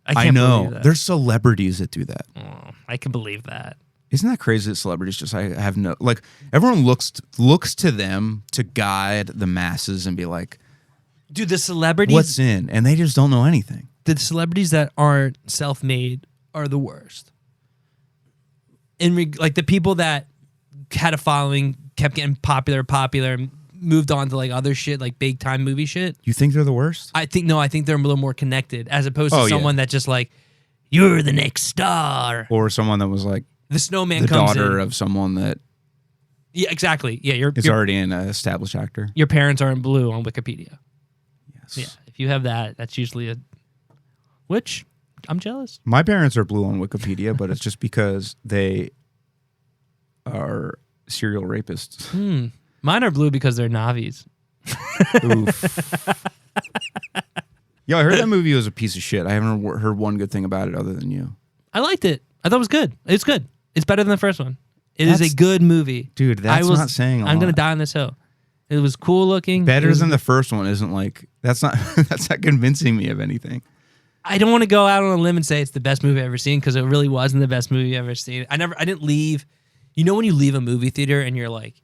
I know. There's celebrities that do that. Oh, I can believe that. Isn't that crazy that celebrities just, I have no, like, everyone looks to them to guide the masses and be like, dude, the celebrities. What's in? And they just don't know anything. The celebrities that aren't self-made are the worst. Like the people that had a following, kept getting popular, and moved on to like other shit, like big time movie shit. You think they're the worst? I think they're a little more connected as opposed to someone that just like, you're the next star. Or someone that was like the snowman the comes daughter in. of someone that yeah, exactly. Yeah, you're already an established actor. Your parents aren't blue on Wikipedia. Yes. Yeah. If you have that, that's usually which I'm jealous. My parents are blue on Wikipedia, but it's just because they are serial rapists. Mine are blue because they're Navis. Oof. Yo, I heard that movie was a piece of shit. I haven't heard one good thing about it other than you. I liked it. I thought it was good. It's good. It's better than the first one. It's a good movie. Dude, that's not saying a lot. I'm going to die on this hill. It was cool looking. Better than the first one isn't like, that's not convincing me of anything. I don't want to go out on a limb and say it's the best movie I've ever seen because it really wasn't the best movie I've ever seen. I didn't leave. You know when you leave a movie theater and you're like,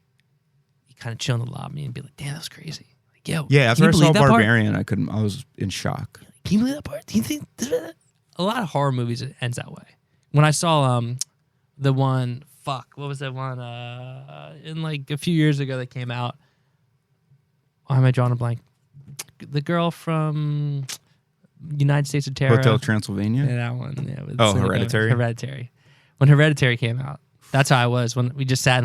you kind of chill in the lobby and be like, damn, that was crazy. Like, yo, yeah, after I saw Barbarian, I was in shock. Can you believe that part? Do you think a lot of horror movies it ends that way? When I saw the one, what was that one? In like a few years ago that came out. Why am I drawing a blank? The girl from United States of Terror. Hotel Transylvania? Yeah, that one. Yeah, Hereditary? Hereditary. When Hereditary came out, that's how I was. When we just sat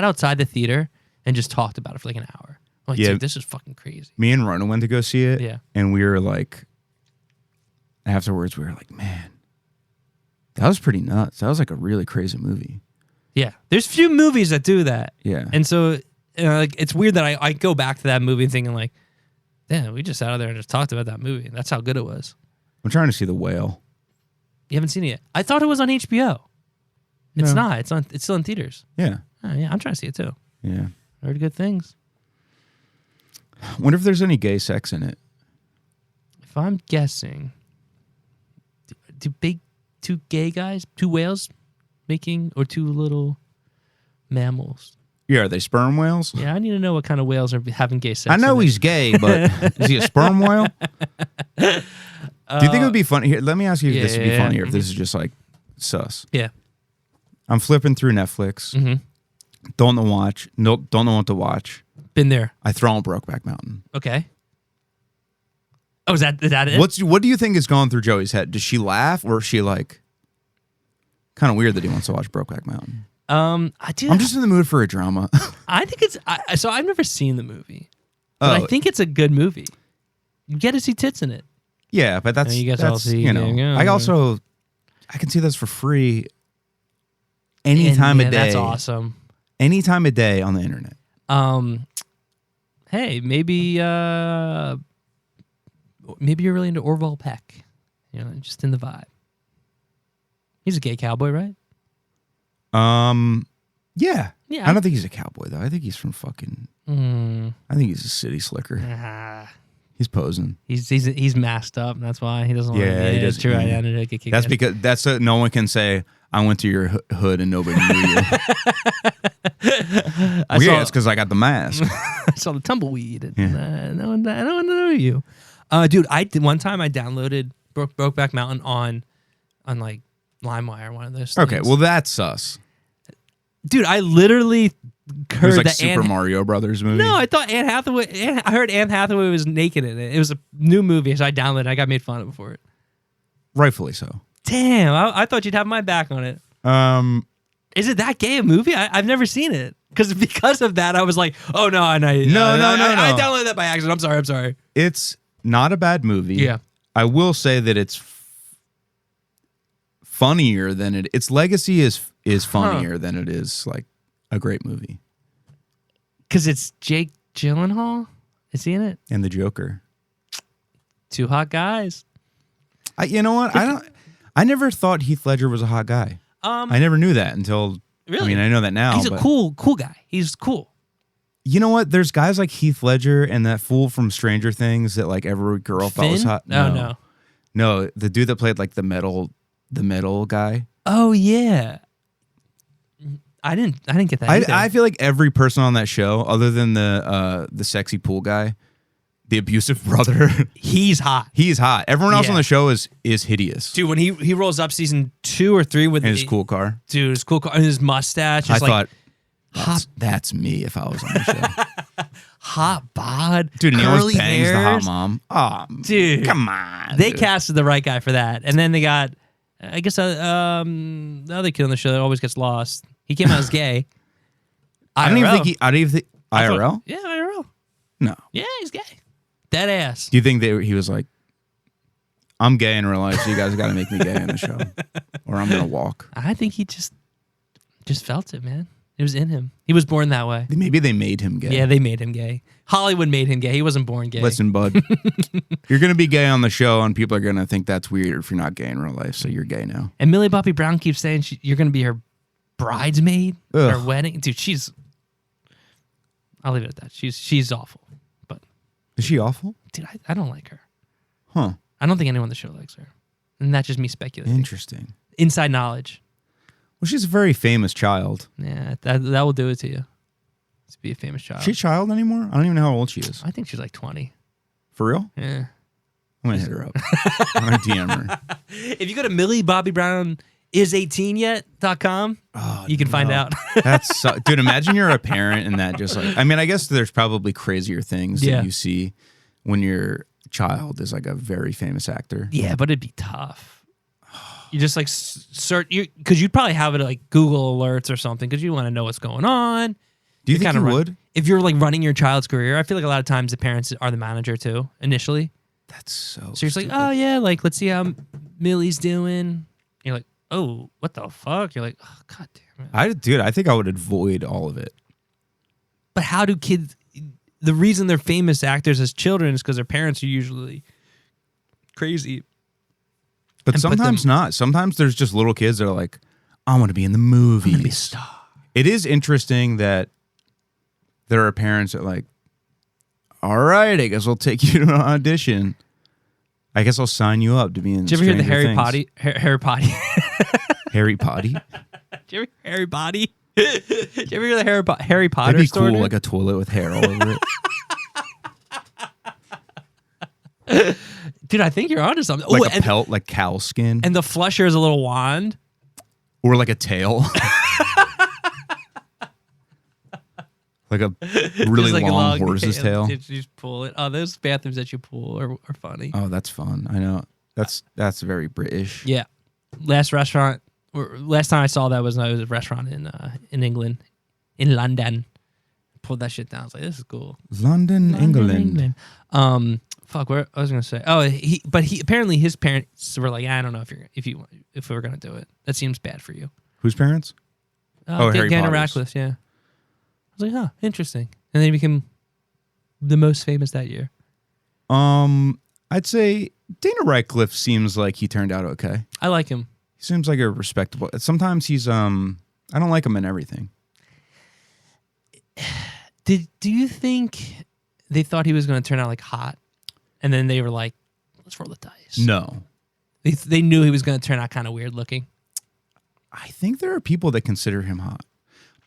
outside the theater and just talked about it for like an hour. I'm like, dude, this is fucking crazy. Me and Rona went to go see it. Yeah. And we were like, afterwards, we were like, man, that was pretty nuts. That was like a really crazy movie. Yeah. There's few movies that do that. Yeah. And so like it's weird that I go back to that movie thinking like, damn, we just sat out there and just talked about that movie. That's how good it was. I'm trying to see The Whale. You haven't seen it yet? I thought it was on HBO. It's not. It's still in theaters. Yeah. Oh, yeah, I'm trying to see it too. Yeah. Heard good things. Wonder if there's any gay sex in it. If I'm guessing, two gay guys, two whales making, or two little mammals? Yeah, are they sperm whales? Yeah, I need to know what kind of whales are having gay sex. I know he's gay, but is he a sperm whale? Do you think it would be funny? Here, let me ask you if this would be funnier if this is just like sus. Yeah. I'm flipping through Netflix. Mm-hmm. Don't know what to watch. Been there. I throw on Brokeback Mountain. Okay. Oh, is that it? What do you think is going through Joey's head? Does she laugh or is she like kind of weird that he wants to watch Brokeback Mountain? I'm just in the mood for a drama. I think it's so I've never seen the movie, but I think it's a good movie. You get to see tits in it. Yeah, but that's I can see this for free any time of day. That's awesome. Any time of day on the internet. Hey, maybe you're really into Orville Peck. You know, just in the vibe. He's a gay cowboy, right? Yeah. Yeah. I don't think he's a cowboy though. I think he's from fucking. I think he's a city slicker. He's posing. He's masked up, and that's why he doesn't want to get his true identity. That's because no one can say I went to your hood and nobody knew you. It's because I got the mask. I saw the tumbleweed. And no one knew you. Dude, one time I downloaded Brokeback Mountain on like LimeWire, one of those things. Okay, well that's sus. Dude, I literally heard it was like that Super Mario Brothers movie. No, I thought Anne Hathaway. I heard Anne Hathaway was naked in it. It was a new movie, so I downloaded it. I got made fun of for it. Rightfully so. Damn, I thought you'd have my back on it. Is it that gay a movie? I've never seen it. Because of that, I was like, oh, no. And I downloaded that by accident. I'm sorry. It's not a bad movie. Yeah. I will say that it's funnier than it. Its legacy is funnier than it is like a great movie. Because it's Jake Gyllenhaal? Is he in it? And the Joker. Two hot guys. You know what? I never thought Heath Ledger was a hot guy. I never knew that until. Really? I mean, I know that now. He's a cool guy. He's cool. You know what? There's guys like Heath Ledger and that fool from Stranger Things that like every girl thought was hot. No, the dude that played like the metal guy. Oh yeah. I didn't get that. I feel like every person on that show, other than the sexy pool guy, the abusive brother, he's hot. He's hot. Everyone else on the show is hideous. Dude, when he rolls up season 2 or 3 with his cool car, his cool car and his mustache. I thought that's me if I was on the show. Hot bod, dude. And he always bangs the hot mom. Oh, dude, come on. They casted the right guy for that, and then they got, I guess, the other kid on the show that always gets lost. He came out as gay. I don't even think IRL. Yeah, IRL. No. Yeah, he's gay. Dead ass. Do you think he was like, I'm gay in real life, so you guys got to make me gay in the show, or I'm gonna walk? I think he just felt it, man. It was in him. He was born that way. Maybe they made him gay. Yeah, they made him gay. Hollywood made him gay. He wasn't born gay. Listen, bud, you're gonna be gay on the show, and people are gonna think that's weird if you're not gay in real life. So you're gay now. And Millie Bobby Brown keeps saying you're gonna be her bridesmaid, her wedding. Dude, I'll leave it at that. She's awful. But is she awful? Dude, I don't like her. Huh. I don't think anyone on the show likes her. And that's just me speculating. Interesting. Inside knowledge. Well, she's a very famous child. Yeah, that will do it to you. To be a famous child. Is she a child anymore? I don't even know how old she is. I think she's like 20. For real? Yeah. I'm gonna hit her up. I'm gonna DM her. If you go to MillieBobbyBrownIs18yet.com, you can find out. That's dude. Imagine you're a parent and that just like. I mean, I guess there's probably crazier things that you see when your child is like a very famous actor. Yeah, but it'd be tough. You just like search because you'd probably have it like Google alerts or something because you want to know what's going on. Do you think you would? If you're like running your child's career, I feel like a lot of times the parents are the manager too initially. That's so. So you're just like, oh yeah, like let's see how Millie's doing. You're like, oh, what the fuck? You're like, oh, god damn it. I think I would avoid all of it. But how do kids? The reason they're famous actors as children is because their parents are usually crazy. But sometimes not. Sometimes there's just little kids that are like, I want to be in the movies. I'm gonna be a star. It is interesting that there are parents that are like, all right, I guess we'll take you to an audition. I guess I'll sign you up to be in. Did you ever hear the Harry Potty? Harry Potty. Harry Potty? Did you ever hear Harry Potty? Did you ever hear the Harry Potter That'd be story? cool, like a toilet with hair all over it. Dude, I think you're onto something. Like a pelt, like cow skin. And the flusher is a little wand. Or like a tail. Like a really like long horse's tail. You just pull it. Oh, those bathrooms that you pull are funny. Oh, that's fun. I know. That's very British. Yeah. Last time I saw that was a restaurant in England, in London. Pulled that shit down. I was like, this is cool. London, England. Fuck, where I was gonna say. Oh, he apparently his parents were like, I don't know if we were gonna do it. That seems bad for you. Whose parents? Harry Potter. Radcliffe, yeah. I was like, huh, interesting. And then he became the most famous that year. I'd say Dana Radcliffe seems like he turned out okay. I like him. He seems like a respectable. Sometimes he's I don't like him in everything. Do you think they thought he was going to turn out like hot, and then they were like, let's roll the dice? No. They knew he was going to turn out kind of weird looking. I think there are people that consider him hot.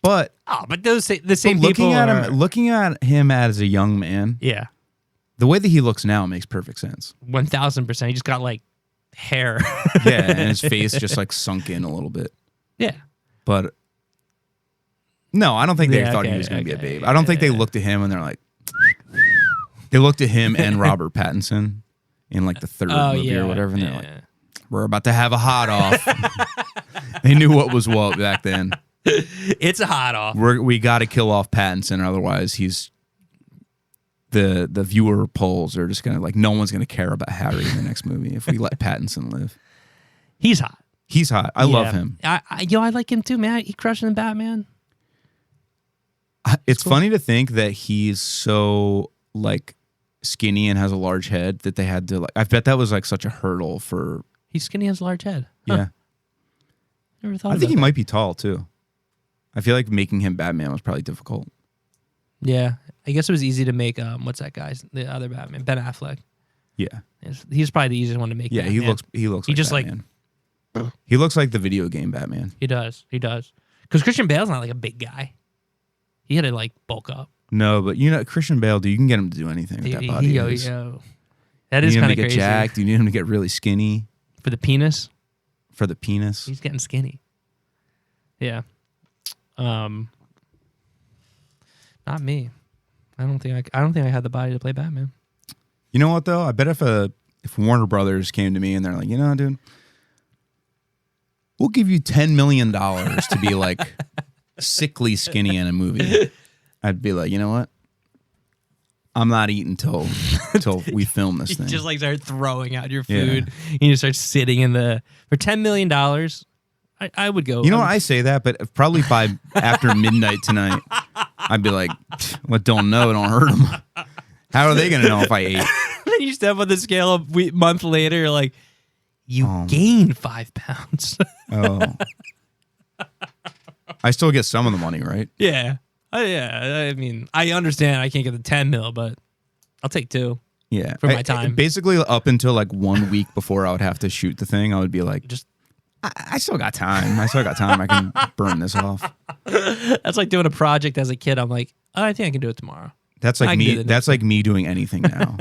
But the same people looking at him as a young man, yeah, the way that he looks now makes perfect sense. 1000%. He just got like hair, yeah, and his face just like sunk in a little bit. Yeah, but no, I don't think they thought he was going to be a babe. I don't think they looked at him and they're like, they looked at him and Robert Pattinson in like the third movie or whatever, and they're like, we're about to have a hot off. They knew what was what back then. It's a hot off. We got to kill off Pattinson, otherwise he's the viewer polls are just gonna like no one's gonna care about Harry in the next movie if we let Pattinson live. He's hot. He's hot. I love him. I like him too, man. He crushing the Batman. It's funny to think that he's so like skinny and has a large head that they had to like. I bet that was like such a hurdle for. He's skinny, has a large head. Huh. Yeah. Never thought. I think he might be tall too. I feel like making him Batman was probably difficult. Yeah, I guess it was easy to make. What's that guy's the other Batman? Ben Affleck. Yeah, he's probably the easiest one to make. Yeah, Batman. he looks. He like just Batman. He looks like the video game Batman. He does. Because Christian Bale's not like a big guy. He had to like bulk up. No, but you know Christian Bale, dude, you can get him to do anything with that body. That is kind of crazy. You need him to get jacked. You need him to get really skinny. For the penis? For the penis. He's getting skinny. Yeah. Not me. I don't think I had the body to play Batman. You know what though? I bet if Warner Brothers came to me and they're like, you know, dude, we'll give you $10 million to be like sickly skinny in a movie. I'd be like, you know what? I'm not eating till we film this thing. You just like start throwing out your food. Yeah. You just start sitting for $10 million. I would go. You know what? I say that, but probably by after midnight tonight, I'd be like, what don't know, don't hurt them. How are they going to know if I ate? Then you step on the scale a month later, you're like, you gained 5 pounds. Oh. I still get some of the money, right? Yeah. I mean, I understand I can't get the 10 mil, but I'll take 2. Yeah. For my time. Basically, up until like 1 week before I would have to shoot the thing, I would be like, I still got time. I can burn this off. That's like doing a project as a kid. I'm like, I think I can do it tomorrow. That's like me. That's like me doing anything now.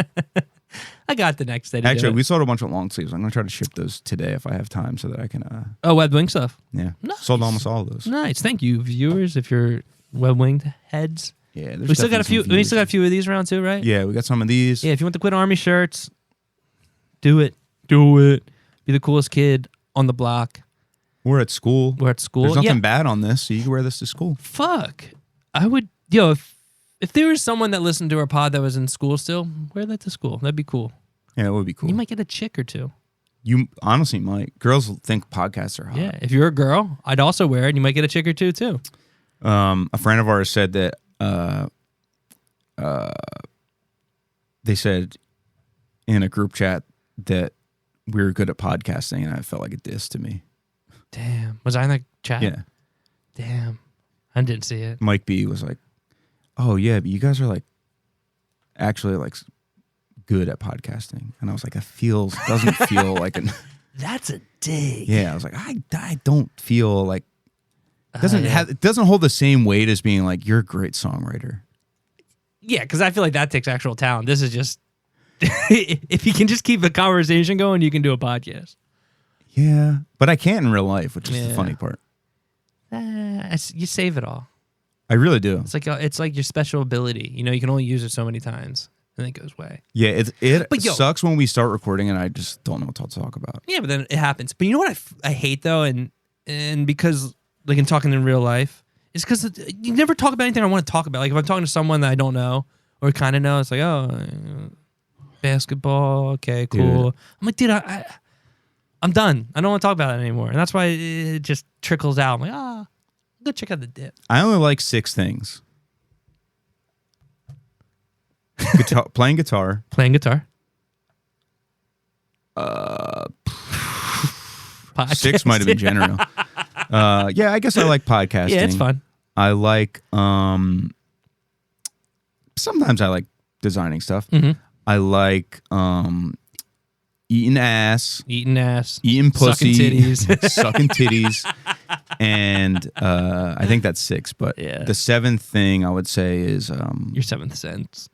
I got the next day. Actually, we sold a bunch of long sleeves. I'm gonna try to ship those today if I have time, so that I can. Web wing stuff. Yeah, nice. Sold almost all of those. Nice. Thank you, viewers. If you're web winged heads. Yeah, we still got a few. We still got a few of these around too, right? Yeah, we got some of these. Yeah, if you want the Quit Army shirts, do it. Be the coolest kid on the block. We're at school. There's nothing bad on this, so you can wear this to school. Fuck. I would, if there was someone that listened to our pod that was in school still, wear that to school. That'd be cool. Yeah, it would be cool. You might get a chick or two. You honestly might. Girls think podcasts are hot. Yeah, if you're a girl, I'd also wear it, and you might get a chick or two too. A friend of ours said that they said in a group chat that we were good at podcasting, and I felt like a diss to me. Damn. Was I in that chat? Yeah. Damn. I didn't see it. Mike B was like, oh, yeah, but you guys are like actually like good at podcasting. And I was like, doesn't feel like an. That's a dig. Yeah. I was like, I don't feel like. It doesn't hold the same weight as being like, you're a great songwriter. Yeah, because I feel like that takes actual talent. This is just. If you can just keep the conversation going, you can do a podcast. Yeah, but I can't in real life, which is the funny part. You save it all. I really do. It's like your special ability. You know, you can only use it so many times, and then it goes away. Yeah, it sucks when we start recording and I just don't know what to talk about. Yeah, but then it happens. But you know what I hate though, and because like in talking in real life, is because you never talk about anything I want to talk about. Like if I'm talking to someone that I don't know or kind of know, it's like, oh, basketball, okay, cool. Dude. I'm like, dude, I'm done. I don't want to talk about it anymore. And that's why it just trickles out. I'm like, go check out the dip. I only like 6 things. Playing guitar. Playing guitar. 6 might have been general. Yeah, I guess I like podcasting. Yeah, it's fun. I like, sometimes I like designing stuff. Mm-hmm. I like, eating ass, eating pussy, sucking titties, and I think that's 6. But the 7th thing I would say is your 7th sense.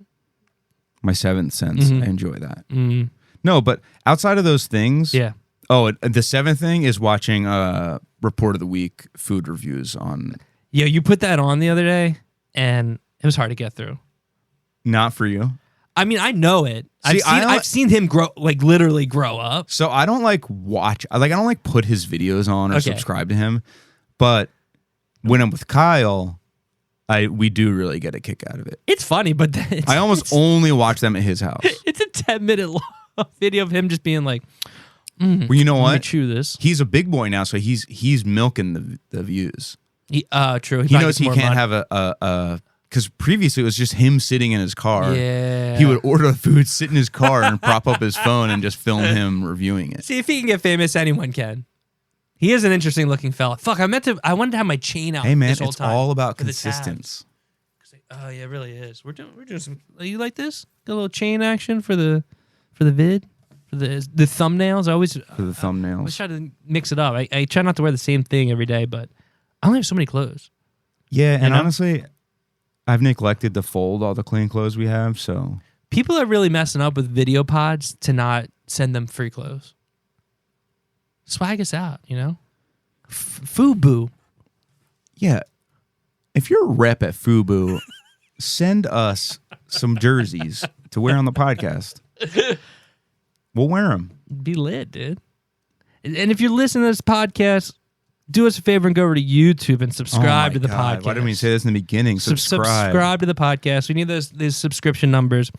My 7th sense. Mm-hmm. I enjoy that. Mm-hmm. No, but outside of those things, yeah. Oh, the 7th thing is watching Report of the Week food reviews on. Yeah, you put that on the other day, and it was hard to get through. Not for you. I mean, I know it. I've seen him grow, like literally grow up. So I don't like watch. I don't like put his videos on or subscribe to him. But when I'm with Kyle, we do really get a kick out of it. It's funny, but I almost only watch them at his house. It's a 10-minute long video of him just being like, well, you know what? Chew this. He's a big boy now, so he's milking the views. True. He knows he can't have a because previously it was just him sitting in his car. Yeah. He would order the food, sit in his car, and prop up his phone and just film him reviewing it. See, if he can get famous, anyone can. He is an interesting looking fella. Fuck, I wanted to have my chain out. Hey man, this whole it's time all about consistency. Oh yeah, it really is. We're doing some. You like this? Got a little chain action for the vid, for the thumbnails. I always for the thumbnails. I always try to mix it up. I try not to wear the same thing every day, but I only have so many clothes. Yeah, and honestly, I've neglected to fold all the clean clothes we have. So people are really messing up with video pods to not send them free clothes. Swag us out, you know. Fubu. Yeah, if you're a rep at Fubu, send us some jerseys to wear on the podcast. We'll wear them. Be lit, dude. And if you're listening to this podcast, do us a favor and go over to YouTube and subscribe to the podcast. Why didn't we say this in the beginning? Subscribe to the podcast. We need these subscription numbers.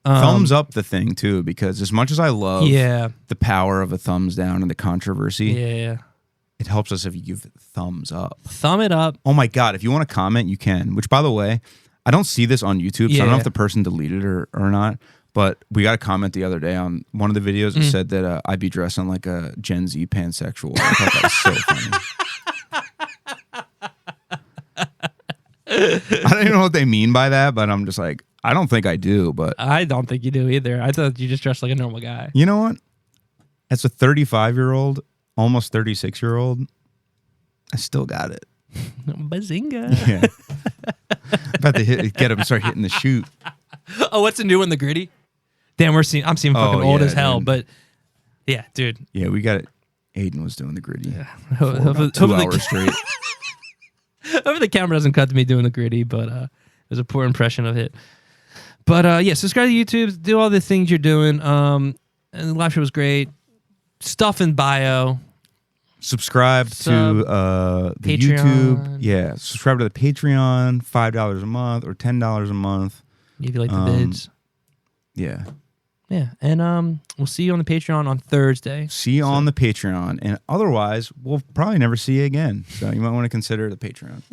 Thumbs up the thing too, because as much as I love the power of a thumbs down and the controversy, it helps us if you give thumbs up. Thumb it up. Oh my God, if you want to comment, you can. Which, by the way, I don't see this on YouTube, so I don't know if the person deleted it or not. But we got a comment the other day on one of the videos that said that I'd be dressing like a Gen Z pansexual. I thought that was so funny. I don't even know what they mean by that, but I'm just like, I don't think I do. But I don't think you do either. I thought you just dressed like a normal guy. You know what? As a 35-year-old, almost 36-year-old, I still got it. Bazinga. Yeah. About to get him and start hitting the chute. Oh, what's the new one? The gritty? Damn, I'm seeing fucking old as hell. Dude. But yeah, dude. Yeah, we got it. Aiden was doing the gritty. Yeah. For about 2 hours straight. Hopefully the camera doesn't cut to me doing the gritty, but it was a poor impression of it. But yeah, subscribe to YouTube, do all the things you're doing. And the live show was great. Stuff in bio. Subscribe to the Patreon. YouTube. Yeah, subscribe to the Patreon, $5 a month or $10 a month. If you like the vids. Yeah. Yeah. And we'll see you on the Patreon on Thursday. See you on the Patreon. And otherwise, we'll probably never see you again. So you might want to consider the Patreon.